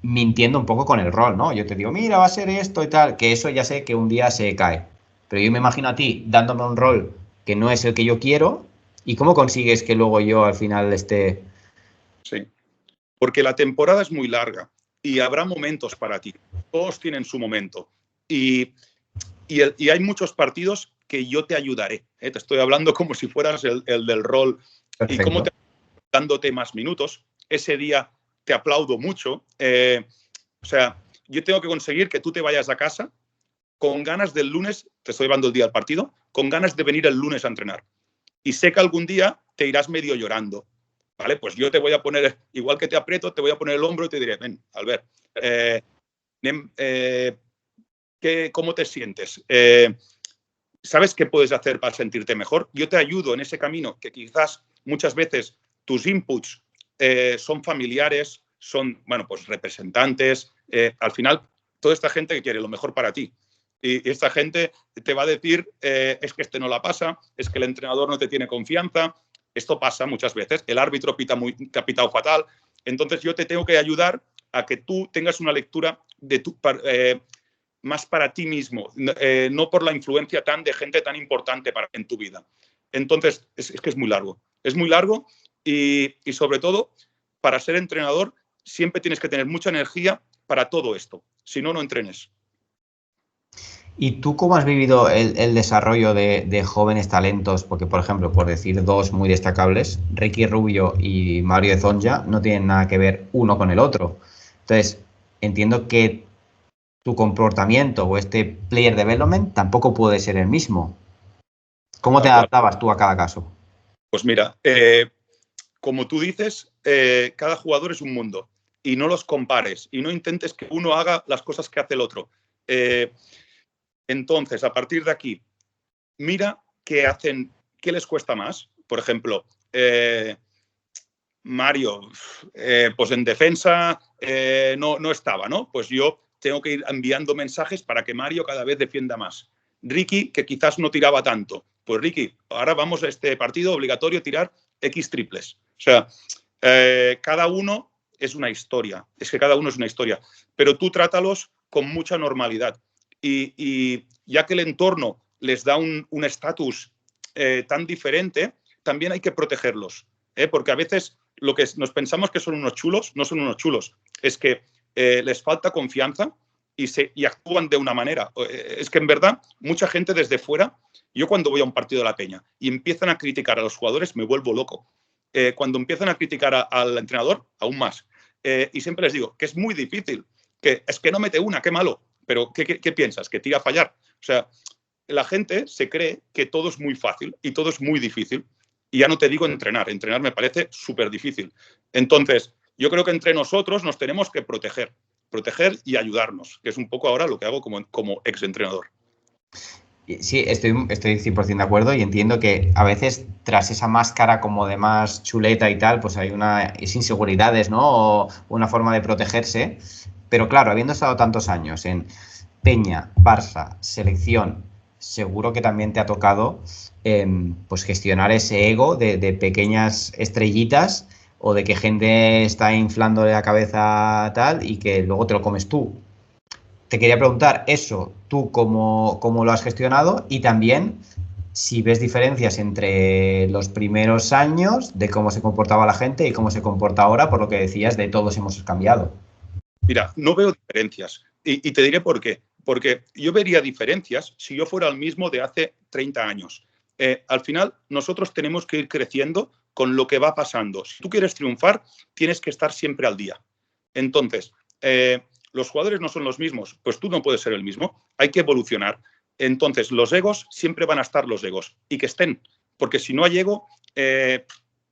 mintiendo un poco con el rol, ¿no? Yo te digo, mira, va a ser esto y tal, que eso ya sé que un día se cae. Pero yo me imagino a ti dándome un rol que no es el que yo quiero y cómo consigues que luego yo al final esté... Sí, porque la temporada es muy larga y habrá momentos para ti. Todos tienen su momento. Y hay muchos partidos que yo te ayudaré. Te estoy hablando como si fueras el del rol. Perfecto. Y cómo te dándote más minutos. Ese día te aplaudo mucho. O sea, yo tengo que conseguir que tú te vayas a casa con ganas del lunes, te estoy llevando el día del partido, con ganas de venir el lunes a entrenar. Y sé que algún día te irás medio llorando. ¿Vale? Pues yo te voy a poner, igual que te aprieto, te voy a poner el hombro y te diré, ven, Albert, ¿cómo te sientes? ¿Sabes qué puedes hacer para sentirte mejor? Yo te ayudo en ese camino que quizás muchas veces tus inputs son familiares, son, bueno, pues representantes. Al final, toda esta gente que quiere lo mejor para ti. Y esta gente te va a decir, es que este no la pasa, es que el entrenador no te tiene confianza. Esto pasa muchas veces. El árbitro te ha pitado fatal. Entonces, yo te tengo que ayudar a que tú tengas una lectura de más para ti mismo, no por la influencia de gente tan importante en tu vida. Entonces, es que es muy largo. Es muy largo y sobre todo, para ser entrenador, siempre tienes que tener mucha energía para todo esto. Si no, no entrenes. ¿Y tú cómo has vivido el desarrollo de jóvenes talentos? Porque, por ejemplo, por decir dos muy destacables, Ricky Rubio y Mario Zonja no tienen nada que ver uno con el otro. Entonces, entiendo que tu comportamiento o este player development tampoco puede ser el mismo. ¿Cómo te adaptabas tú a cada caso? Pues mira, como tú dices, cada jugador es un mundo y no los compares y no intentes que uno haga las cosas que hace el otro. Entonces, a partir de aquí, mira qué hacen, qué les cuesta más. Por ejemplo, Mario, pues en defensa no estaba, ¿no? Pues yo tengo que ir enviando mensajes para que Mario cada vez defienda más. Ricky, que quizás no tiraba tanto. Pues Ricky, ahora vamos a este partido obligatorio tirar X triples. O sea, cada uno es una historia. Es que cada uno es una historia. Pero tú trátalos con mucha normalidad. Y ya que el entorno les da un estatus tan diferente, también hay que protegerlos. Porque a veces lo que nos pensamos que son unos chulos, no son unos chulos. Es que les falta confianza y actúan de una manera. Es que en verdad, mucha gente desde fuera, yo cuando voy a un partido de la Peña y empiezan a criticar a los jugadores, me vuelvo loco. Cuando empiezan a criticar al entrenador, aún más. Y siempre les digo que es muy difícil, que es que no mete una, qué malo. pero ¿qué piensas? ¿Que te iba a fallar? O sea, la gente se cree que todo es muy fácil y todo es muy difícil. Y ya no te digo entrenar. Entrenar me parece súper difícil. Entonces, yo creo que entre nosotros nos tenemos que proteger y ayudarnos, que es un poco ahora lo que hago como exentrenador. Sí, estoy 100% de acuerdo y entiendo que a veces tras esa máscara como de más chuleta y tal, pues hay es inseguridades, ¿no? O una forma de protegerse. Pero claro, habiendo estado tantos años en Peña, Barça, selección, seguro que también te ha tocado pues gestionar ese ego de pequeñas estrellitas o de que gente está inflándole la cabeza tal y que luego te lo comes tú. Te quería preguntar eso, tú cómo lo has gestionado y también si ves diferencias entre los primeros años de cómo se comportaba la gente y cómo se comporta ahora, por lo que decías de todos hemos cambiado. Mira, no veo diferencias y te diré por qué. Porque yo vería diferencias si yo fuera el mismo de hace 30 años. Al final, nosotros tenemos que ir creciendo con lo que va pasando. Si tú quieres triunfar, tienes que estar siempre al día. Entonces, los jugadores no son los mismos, pues tú no puedes ser el mismo. Hay que evolucionar. Entonces, los egos siempre van a estar los egos y que estén, porque si no hay ego,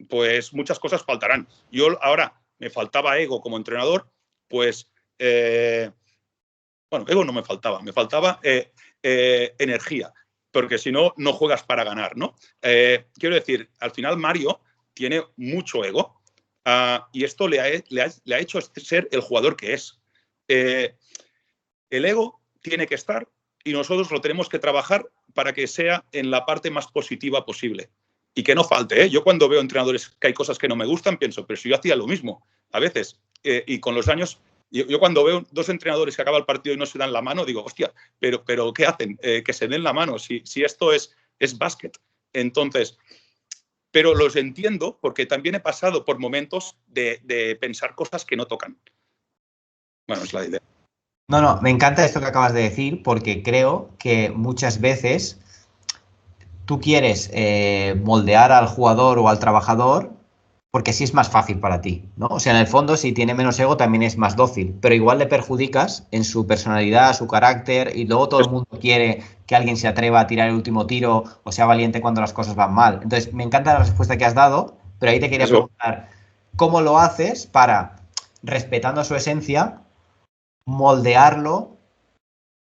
pues muchas cosas faltarán. Yo ahora me faltaba ego como entrenador, pues bueno, ego no me faltaba energía, porque si no, no juegas para ganar, ¿no? Quiero decir, al final Mario tiene mucho ego y esto le ha hecho ser el jugador que es. El ego tiene que estar y nosotros lo tenemos que trabajar para que sea en la parte más positiva posible. Y que no falte, ¿eh? Yo cuando veo entrenadores que hay cosas que no me gustan, pienso, pero si yo hacía lo mismo a veces. Y con los años, yo cuando veo dos entrenadores que acaba el partido y no se dan la mano, digo, hostia, pero ¿qué hacen? Que se den la mano, si esto es básquet. Entonces, pero los entiendo porque también he pasado por momentos de pensar cosas que no tocan. Bueno, es la idea. No, me encanta esto que acabas de decir porque creo que muchas veces tú quieres moldear al jugador o al trabajador porque así es más fácil para ti, ¿no? O sea, en el fondo, si tiene menos ego, también es más dócil, pero igual le perjudicas en su personalidad, su carácter, y luego todo el mundo quiere que alguien se atreva a tirar el último tiro o sea valiente cuando las cosas van mal. Entonces, me encanta la respuesta que has dado, pero ahí te quería preguntar, ¿cómo lo haces para, respetando su esencia, moldearlo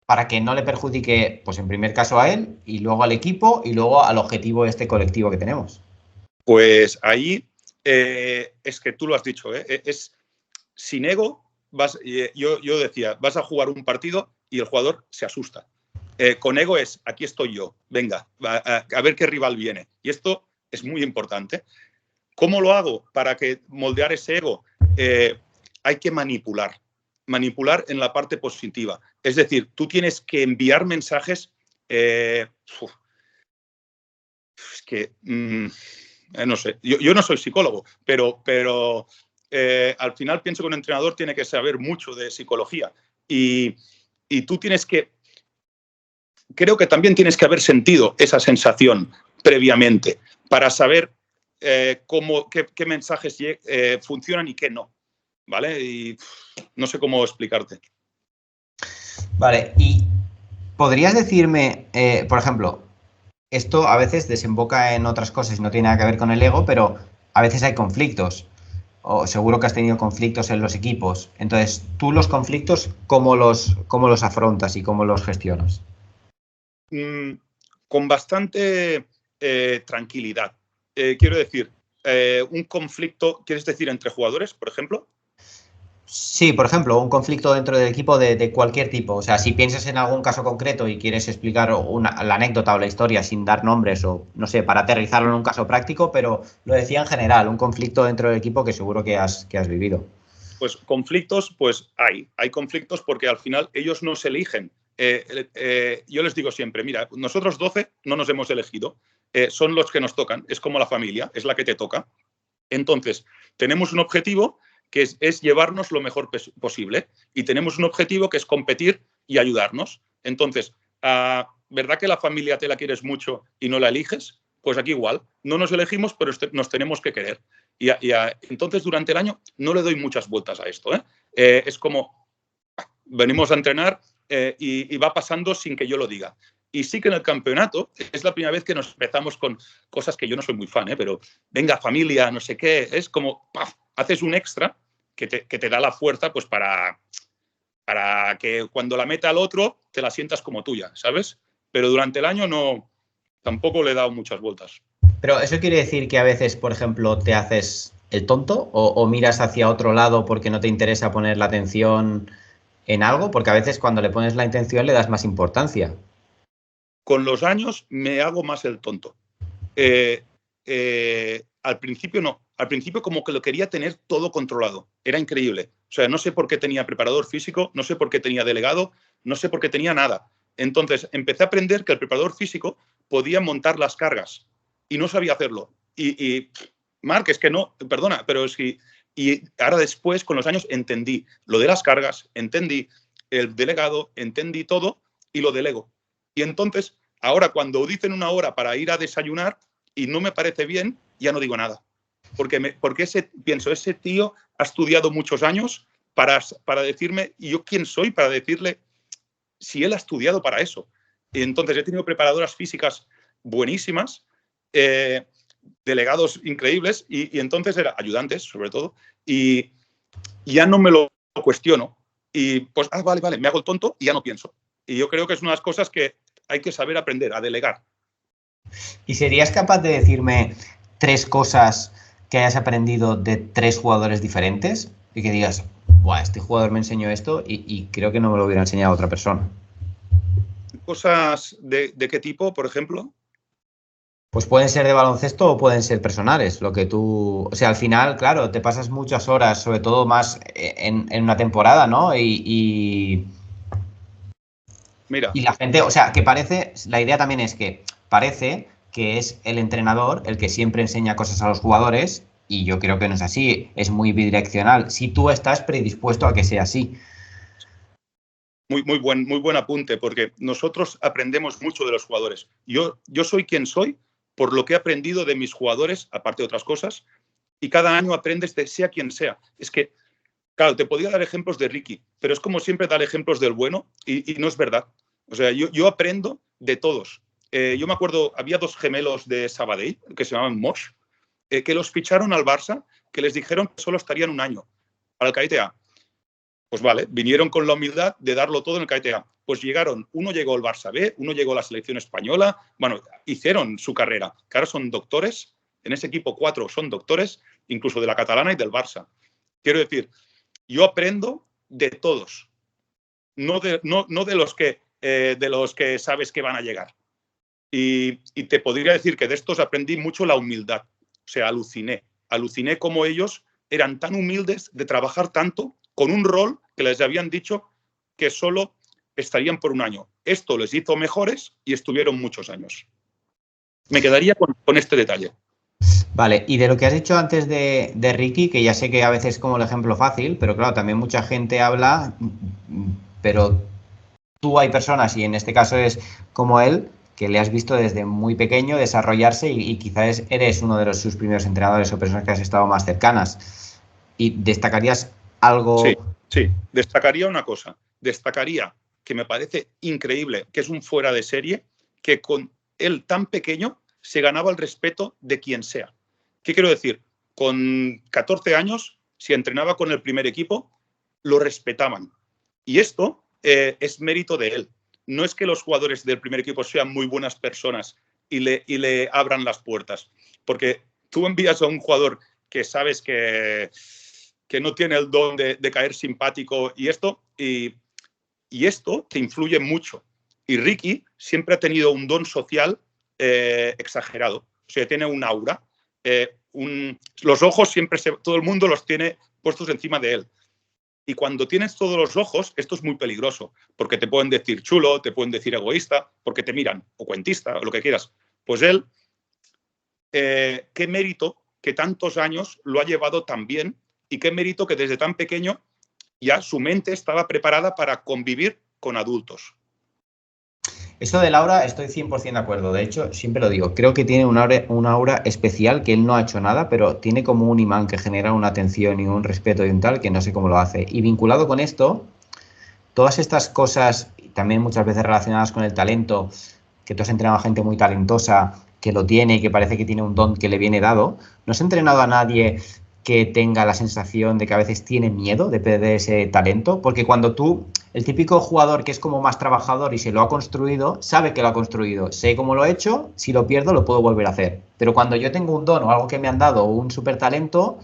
para que no le perjudique, pues en primer caso a él, y luego al equipo, y luego al objetivo de este colectivo que tenemos? Pues ahí es que tú lo has dicho, es sin ego. Yo decía, vas a jugar un partido y el jugador se asusta. Con ego es, aquí estoy yo, venga, a ver qué rival viene. Y esto es muy importante. ¿Cómo lo hago para que moldear ese ego? Hay que manipular en la parte positiva. Es decir, tú tienes que enviar mensajes. Es que no sé, yo no soy psicólogo, pero al final pienso que un entrenador tiene que saber mucho de psicología y tú tienes que, creo que también tienes que haber sentido esa sensación previamente para saber qué mensajes funcionan y qué no, ¿vale? Y no sé cómo explicarte. Vale, y ¿podrías decirme, por ejemplo, esto a veces desemboca en otras cosas y no tiene nada que ver con el ego, pero a veces hay conflictos? O seguro que has tenido conflictos en los equipos. Entonces, tú los conflictos, ¿cómo los afrontas y cómo los gestionas? Con bastante tranquilidad. Quiero decir, un conflicto, ¿quieres decir entre jugadores, por ejemplo? Sí, por ejemplo, un conflicto dentro del equipo de cualquier tipo. O sea, si piensas en algún caso concreto y quieres explicar la anécdota o la historia sin dar nombres o, no sé, para aterrizarlo en un caso práctico, pero lo decía en general, un conflicto dentro del equipo que seguro que has vivido. Pues conflictos, pues hay conflictos porque al final ellos no se eligen. Yo les digo siempre, mira, nosotros 12 no nos hemos elegido, son los que nos tocan, es como la familia, es la que te toca. Entonces, tenemos un objetivo que es llevarnos lo mejor posible y tenemos un objetivo que es competir y ayudarnos. Entonces, ¿verdad que la familia te la quieres mucho y no la eliges? Pues aquí igual, no nos elegimos, pero nos tenemos que querer. Entonces, durante el año no le doy muchas vueltas a esto. Es como, venimos a entrenar, y va pasando sin que yo lo diga. Y sí que en el campeonato es la primera vez que nos empezamos con cosas que yo no soy muy fan, pero venga, familia, no sé qué, es como, ¡paf!, haces un extra que te da la fuerza pues para que cuando la meta al otro te la sientas como tuya, ¿sabes? Pero durante el año tampoco le he dado muchas vueltas. Pero eso quiere decir que a veces, por ejemplo, te haces el tonto o miras hacia otro lado porque no te interesa poner la atención en algo, porque a veces cuando le pones la intención le das más importancia. Con los años me hago más el tonto. Al principio no. Al principio como que lo quería tener todo controlado. Era increíble. O sea, no sé por qué tenía preparador físico, no sé por qué tenía delegado, no sé por qué tenía nada. Entonces empecé a aprender que el preparador físico podía montar las cargas y no sabía hacerlo. Y Marc, es que no, perdona, pero es que... Y ahora después, con los años, entendí lo de las cargas, entendí el delegado, entendí todo y lo delego. Y entonces, ahora cuando dicen una hora para ir a desayunar y no me parece bien, ya no digo nada. Porque pienso, ese tío ha estudiado muchos años para decirme, ¿y yo quién soy para decirle si él ha estudiado para eso? Y entonces he tenido preparadoras físicas buenísimas, delegados increíbles y entonces eran ayudantes, sobre todo, y ya no me lo cuestiono. Y pues, vale, me hago el tonto y ya no pienso. Y yo creo que es una de las cosas que hay que saber aprender, a delegar. ¿Y serías capaz de decirme 3 cosas que hayas aprendido de 3 jugadores diferentes? Y que digas, buah, este jugador me enseñó esto y creo que no me lo hubiera enseñado otra persona. ¿Cosas de qué tipo, por ejemplo? Pues pueden ser de baloncesto o pueden ser personales, lo que tú... O sea, al final, claro, te pasas muchas horas, sobre todo más en una temporada, ¿no? Mira. Y la gente, o sea, que parece... La idea también es que parece que es el entrenador el que siempre enseña cosas a los jugadores y yo creo que no es así, es muy bidireccional. Si tú estás predispuesto a que sea así. Muy buen apunte, porque nosotros aprendemos mucho de los jugadores. Yo soy quien soy por lo que he aprendido de mis jugadores, aparte de otras cosas, y cada año aprendes de sea quien sea. Es que, claro, te podía dar ejemplos de Ricky, pero es como siempre dar ejemplos del bueno y no es verdad. O sea, yo aprendo de todos. Yo me acuerdo, había 2 gemelos de Sabadell, que se llamaban Mosh, que los ficharon al Barça, que les dijeron que solo estarían un año para el Caete A. Pues vale, vinieron con la humildad de darlo todo en el Caete A. Pues llegaron, uno llegó al Barça B, uno llegó a la selección española, bueno, hicieron su carrera, que ahora son doctores, en ese equipo 4 son doctores, incluso de la catalana y del Barça. Quiero decir, yo aprendo de todos, no de los que sabes que van a llegar. Y te podría decir que de estos aprendí mucho la humildad, o sea, aluciné cómo ellos eran tan humildes de trabajar tanto con un rol que les habían dicho que solo estarían por un año. Esto les hizo mejores y estuvieron muchos años. Me quedaría con este detalle. Vale, y de lo que has dicho antes de Ricky, que ya sé que a veces es como el ejemplo fácil, pero claro, también mucha gente habla, pero tú hay personas, y en este caso es como él, que le has visto desde muy pequeño desarrollarse y quizás eres uno de sus primeros entrenadores o personas que has estado más cercanas. ¿Y destacarías algo? Sí, destacaría una cosa. Destacaría que me parece increíble, que es un fuera de serie, que con él tan pequeño se ganaba el respeto de quien sea. ¿Qué quiero decir? Con 14 años, si entrenaba con el primer equipo, lo respetaban. Y esto es mérito de él. No es que los jugadores del primer equipo sean muy buenas personas y le abran las puertas. Porque tú envías a un jugador que sabes que no tiene el don de caer simpático y esto te influye mucho. Y Ricky siempre ha tenido un don social exagerado. O sea, tiene un aura. Los ojos siempre, todo el mundo los tiene puestos encima de él. Y cuando tienes todos los ojos, esto es muy peligroso, porque te pueden decir chulo, te pueden decir egoísta, porque te miran, o cuentista, o lo que quieras. Pues él, qué mérito que tantos años lo ha llevado tan bien y qué mérito que desde tan pequeño ya su mente estaba preparada para convivir con adultos. Eso de Laura estoy 100% de acuerdo. De hecho, siempre lo digo. Creo que tiene una aura especial, que él no ha hecho nada, pero tiene como un imán que genera una atención y un respeto y un tal que no sé cómo lo hace. Y vinculado con esto, todas estas cosas también muchas veces relacionadas con el talento, que tú has entrenado a gente muy talentosa, que lo tiene y que parece que tiene un don que le viene dado. ¿No has entrenado a nadie que tenga la sensación de que a veces tiene miedo de perder ese talento? Porque cuando tú, el típico jugador que es como más trabajador y se lo ha construido, sabe que lo ha construido, sé cómo lo he hecho, si lo pierdo lo puedo volver a hacer. Pero cuando yo tengo un don o algo que me han dado o un súper talento,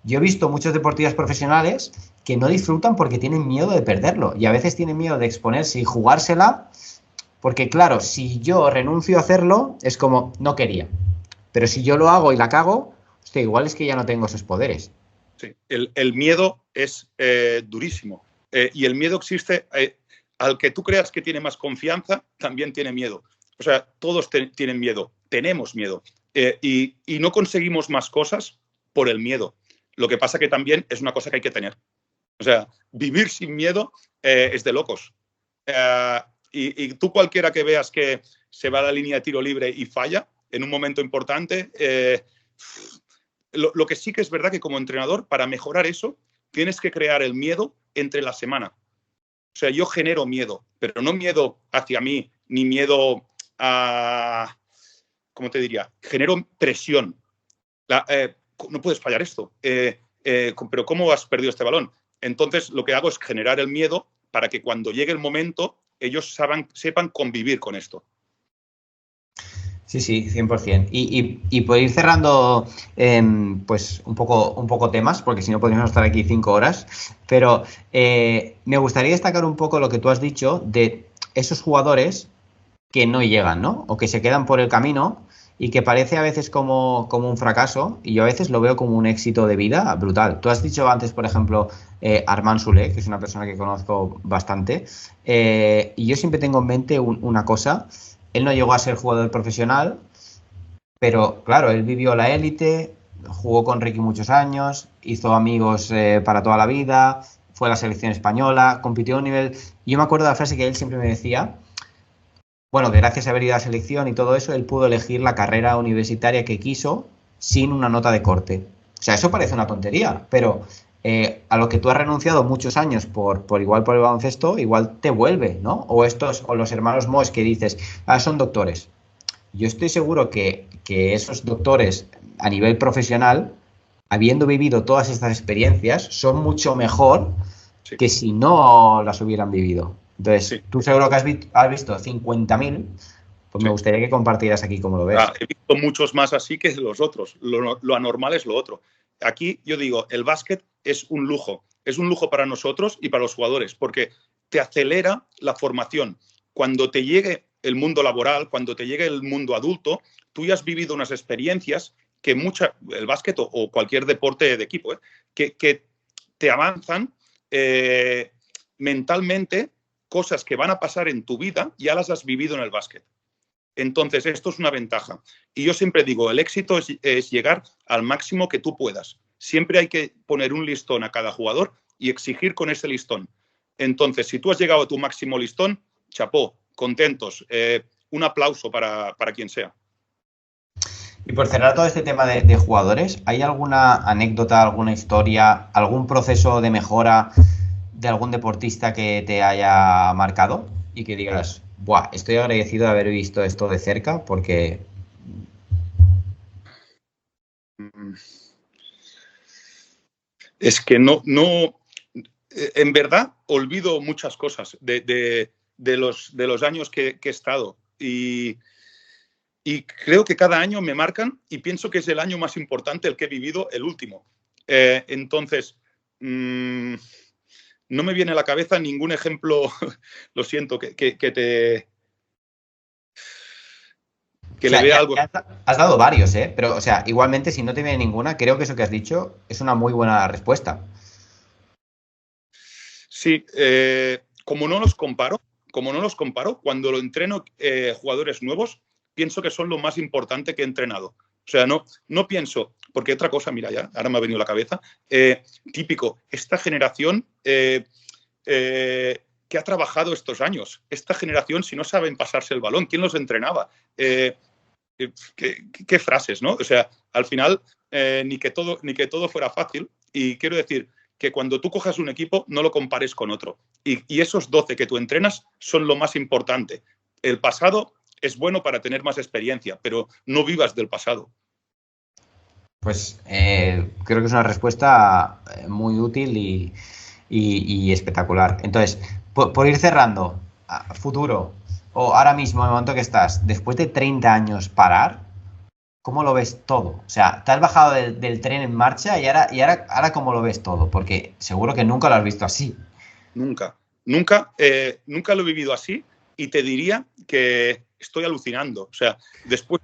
yo he visto muchos deportistas profesionales que no disfrutan porque tienen miedo de perderlo y a veces tienen miedo de exponerse y jugársela porque, claro, si yo renuncio a hacerlo, es como, no quería. Pero si yo lo hago y la cago, hostia, igual es que ya no tengo esos poderes. Sí, el miedo es durísimo. Y el miedo existe, al que tú creas que tiene más confianza, también tiene miedo. O sea, todos tienen miedo, tenemos miedo. Y no conseguimos más cosas por el miedo. Lo que pasa que también es una cosa que hay que tener. O sea, vivir sin miedo es de locos. Y tú cualquiera que veas que se va a la línea de tiro libre y falla en un momento importante, lo que sí que es verdad que como entrenador, para mejorar eso, tienes que crear el miedo entre la semana. O sea, yo genero miedo, pero no miedo hacia mí, ni miedo a... ¿Cómo te diría? Genero presión. No puedes fallar esto. Pero ¿cómo has perdido este balón? Entonces, lo que hago es generar el miedo para que cuando llegue el momento, ellos sepan convivir con esto. Sí, sí, 100%. Y por ir cerrando pues un poco temas, porque si no podríamos estar aquí 5 horas, pero me gustaría destacar un poco lo que tú has dicho de esos jugadores que no llegan, ¿no? O que se quedan por el camino y que parece a veces como un fracaso y yo a veces lo veo como un éxito de vida brutal. Tú has dicho antes, por ejemplo, Armand Soler, que es una persona que conozco bastante, y yo siempre tengo en mente una cosa. Él no llegó a ser jugador profesional, pero claro, él vivió la élite, jugó con Ricky muchos años, hizo amigos para toda la vida, fue a la selección española, compitió a un nivel... Yo me acuerdo de la frase que él siempre me decía, bueno, que gracias a haber ido a la selección y todo eso, él pudo elegir la carrera universitaria que quiso sin una nota de corte. O sea, eso parece una tontería, pero a lo que tú has renunciado muchos años por igual por el baloncesto, igual te vuelve, ¿no? O los hermanos Moes que dices, son doctores. Yo estoy seguro que esos doctores a nivel profesional, habiendo vivido todas estas experiencias, son mucho mejor Sí. que si no las hubieran vivido. Entonces, Sí. tú seguro que has visto 50.000, pues Sí. me gustaría que compartieras aquí cómo lo ves. He visto muchos más así que los otros. Lo anormal es lo otro. Aquí yo digo, el básquet es un lujo. Es un lujo para nosotros y para los jugadores, porque te acelera la formación. Cuando te llegue el mundo laboral, cuando te llegue el mundo adulto, tú ya has vivido unas experiencias que el básquet o cualquier deporte de equipo, que te avanzan mentalmente, cosas que van a pasar en tu vida, ya las has vivido en el básquet. Entonces, esto es una ventaja. Y yo siempre digo, el éxito es llegar al máximo que tú puedas. Siempre hay que poner un listón a cada jugador y exigir con ese listón. Entonces, si tú has llegado a tu máximo listón, chapó, contentos, un aplauso para quien sea. Y por cerrar todo este tema de jugadores, ¿hay alguna anécdota, alguna historia, algún proceso de mejora de algún deportista que te haya marcado y que digas, buah, estoy agradecido de haber visto esto de cerca porque... Es que no, en verdad olvido muchas cosas de los años que he estado y creo que cada año me marcan y pienso que es el año más importante el que he vivido, el último. Entonces, no me viene a la cabeza ningún ejemplo, lo siento, que te... Que O sea, le vea algo. ya has dado varios, ¿eh? Pero, o sea, igualmente, si no te viene ninguna, creo que eso que has dicho es una muy buena respuesta. Sí, como no los comparo, cuando lo entreno jugadores nuevos, pienso que son lo más importante que he entrenado. O sea, no pienso, porque otra cosa, mira ya, ahora me ha venido a la cabeza, típico, esta generación que ha trabajado estos años, esta generación, si no saben pasarse el balón, ¿quién los entrenaba? ¿Qué frases, ¿no? O sea, al final, ni que todo fuera fácil, y quiero decir que cuando tú cojas un equipo no lo compares con otro. Y esos 12 que tú entrenas son lo más importante. El pasado es bueno para tener más experiencia, pero no vivas del pasado. Pues creo que es una respuesta muy útil y espectacular. Entonces, por ir cerrando, a futuro, o ahora mismo, en el momento que estás, después de 30 años parar, ¿cómo lo ves todo? O sea, te has bajado del tren en marcha y ahora ¿cómo lo ves todo? Porque seguro que nunca lo has visto así. Nunca. Nunca lo he vivido así y te diría que estoy alucinando. O sea, después,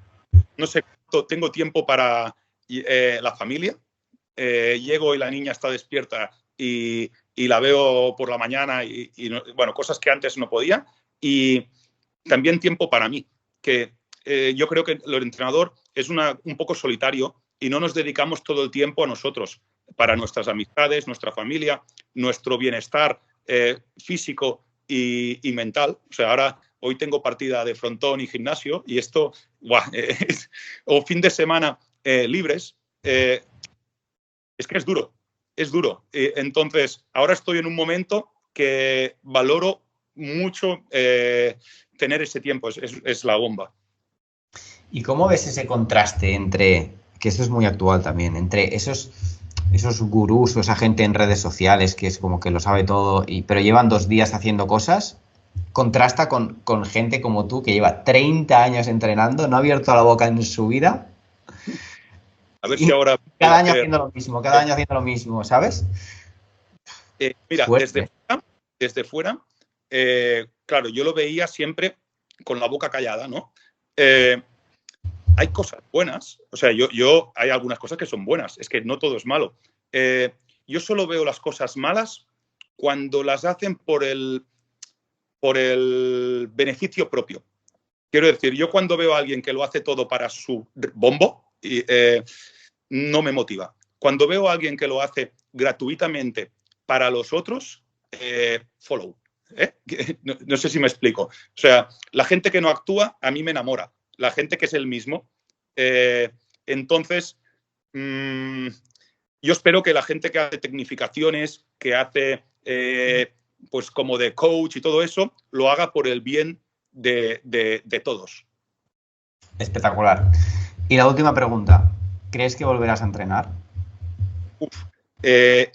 no sé cuánto tengo tiempo para la familia. Llego y la niña está despierta y la veo por la mañana bueno, cosas que antes no podía. Y también tiempo para mí, que yo creo que el entrenador es un poco solitario y no nos dedicamos todo el tiempo a nosotros, para nuestras amistades, nuestra familia, nuestro bienestar físico y mental. O sea, hoy tengo partida de frontón y gimnasio y esto, o fin de semana libres, es que es duro, es duro. Entonces, ahora estoy en un momento que valoro mucho tener ese tiempo, es la bomba. ¿Y cómo ves ese contraste entre, que esto es muy actual también, entre esos gurús o esa gente en redes sociales que es como que lo sabe todo, pero llevan 2 días haciendo cosas, contrasta con gente como tú que lleva 30 años entrenando, no ha abierto la boca en su vida A ver y si ahora puedo cada año hacer. haciendo lo mismo, cada año haciendo lo mismo, ¿sabes? Mira, Fuerte. desde fuera, claro, yo lo veía siempre con la boca callada, ¿no? Hay cosas buenas, o sea, hay algunas cosas que son buenas, es que no todo es malo. Yo solo veo las cosas malas cuando las hacen por el beneficio propio. Quiero decir, yo cuando veo a alguien que lo hace todo para su bombo, no me motiva. Cuando veo a alguien que lo hace gratuitamente para los otros, follow. No sé si me explico. O sea, la gente que no actúa a mí me enamora. La gente que es el mismo. Entonces, yo espero que la gente que hace tecnificaciones, que hace pues como de coach y todo eso, lo haga por el bien de todos. Espectacular. Y la última pregunta, ¿crees que volverás a entrenar?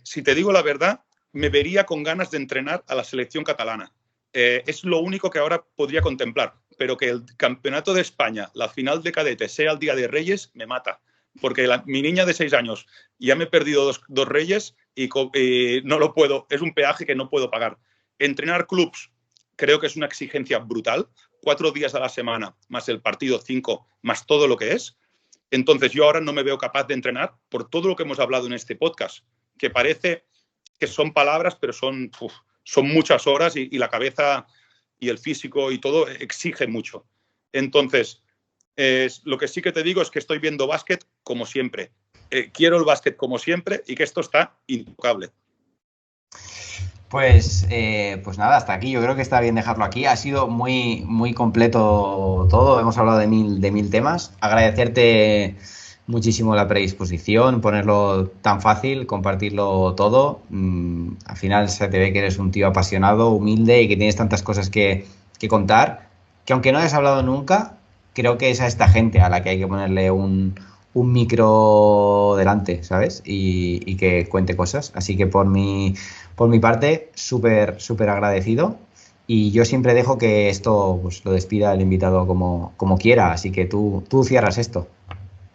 Si te digo la verdad, me vería con ganas de entrenar a la selección catalana. Es lo único que ahora podría contemplar, pero que el campeonato de España, la final de cadete, sea el Día de Reyes, me mata. Porque mi niña de 6 años ya me he perdido dos Reyes y no lo puedo, es un peaje que no puedo pagar. Entrenar clubs creo que es una exigencia brutal, 4 días a la semana, más el partido 5, más todo lo que es. Entonces yo ahora no me veo capaz de entrenar por todo lo que hemos hablado en este podcast, que parece que son palabras, pero son muchas horas y la cabeza y el físico y todo exige mucho. Entonces, lo que sí que te digo es que estoy viendo básquet como siempre. Quiero el básquet como siempre y que esto está intocable. Pues nada, hasta aquí. Yo creo que está bien dejarlo aquí. Ha sido muy, muy completo todo. Hemos hablado de mil temas. Agradecerte muchísimo la predisposición, ponerlo tan fácil, compartirlo todo. Al final se te ve que eres un tío apasionado, humilde y que tienes tantas cosas que contar, que aunque no hayas hablado nunca, creo que es a esta gente a la que hay que ponerle un micro delante, ¿sabes? Y que cuente cosas. Así que por mi parte, súper, súper agradecido. Y yo siempre dejo que esto pues, lo despida el invitado como quiera. Así que tú cierras esto.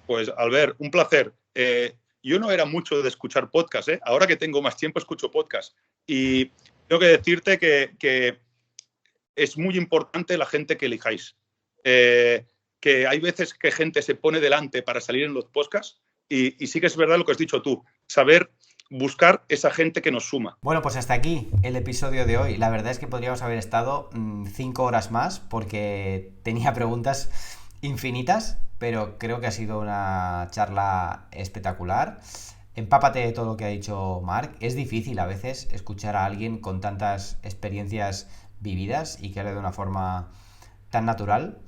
Pues, Albert, un placer. Yo no era mucho de escuchar podcast, ¿eh? Ahora que tengo más tiempo escucho podcast. Y tengo que decirte que es muy importante la gente que elijáis. Que hay veces que gente se pone delante para salir en los podcasts y sí que es verdad lo que has dicho tú, saber buscar esa gente que nos suma. Bueno, pues hasta aquí el episodio de hoy. La verdad es que podríamos haber estado 5 horas más porque tenía preguntas infinitas, pero creo que ha sido una charla espectacular. Empápate de todo lo que ha dicho Marc. Es difícil a veces escuchar a alguien con tantas experiencias vividas y que hable de una forma tan natural.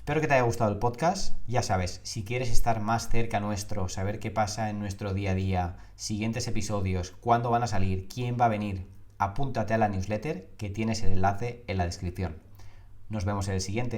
Espero que te haya gustado el podcast. Ya sabes, si quieres estar más cerca nuestro, saber qué pasa en nuestro día a día, siguientes episodios, cuándo van a salir, quién va a venir, apúntate a la newsletter que tienes el enlace en la descripción. Nos vemos en el siguiente.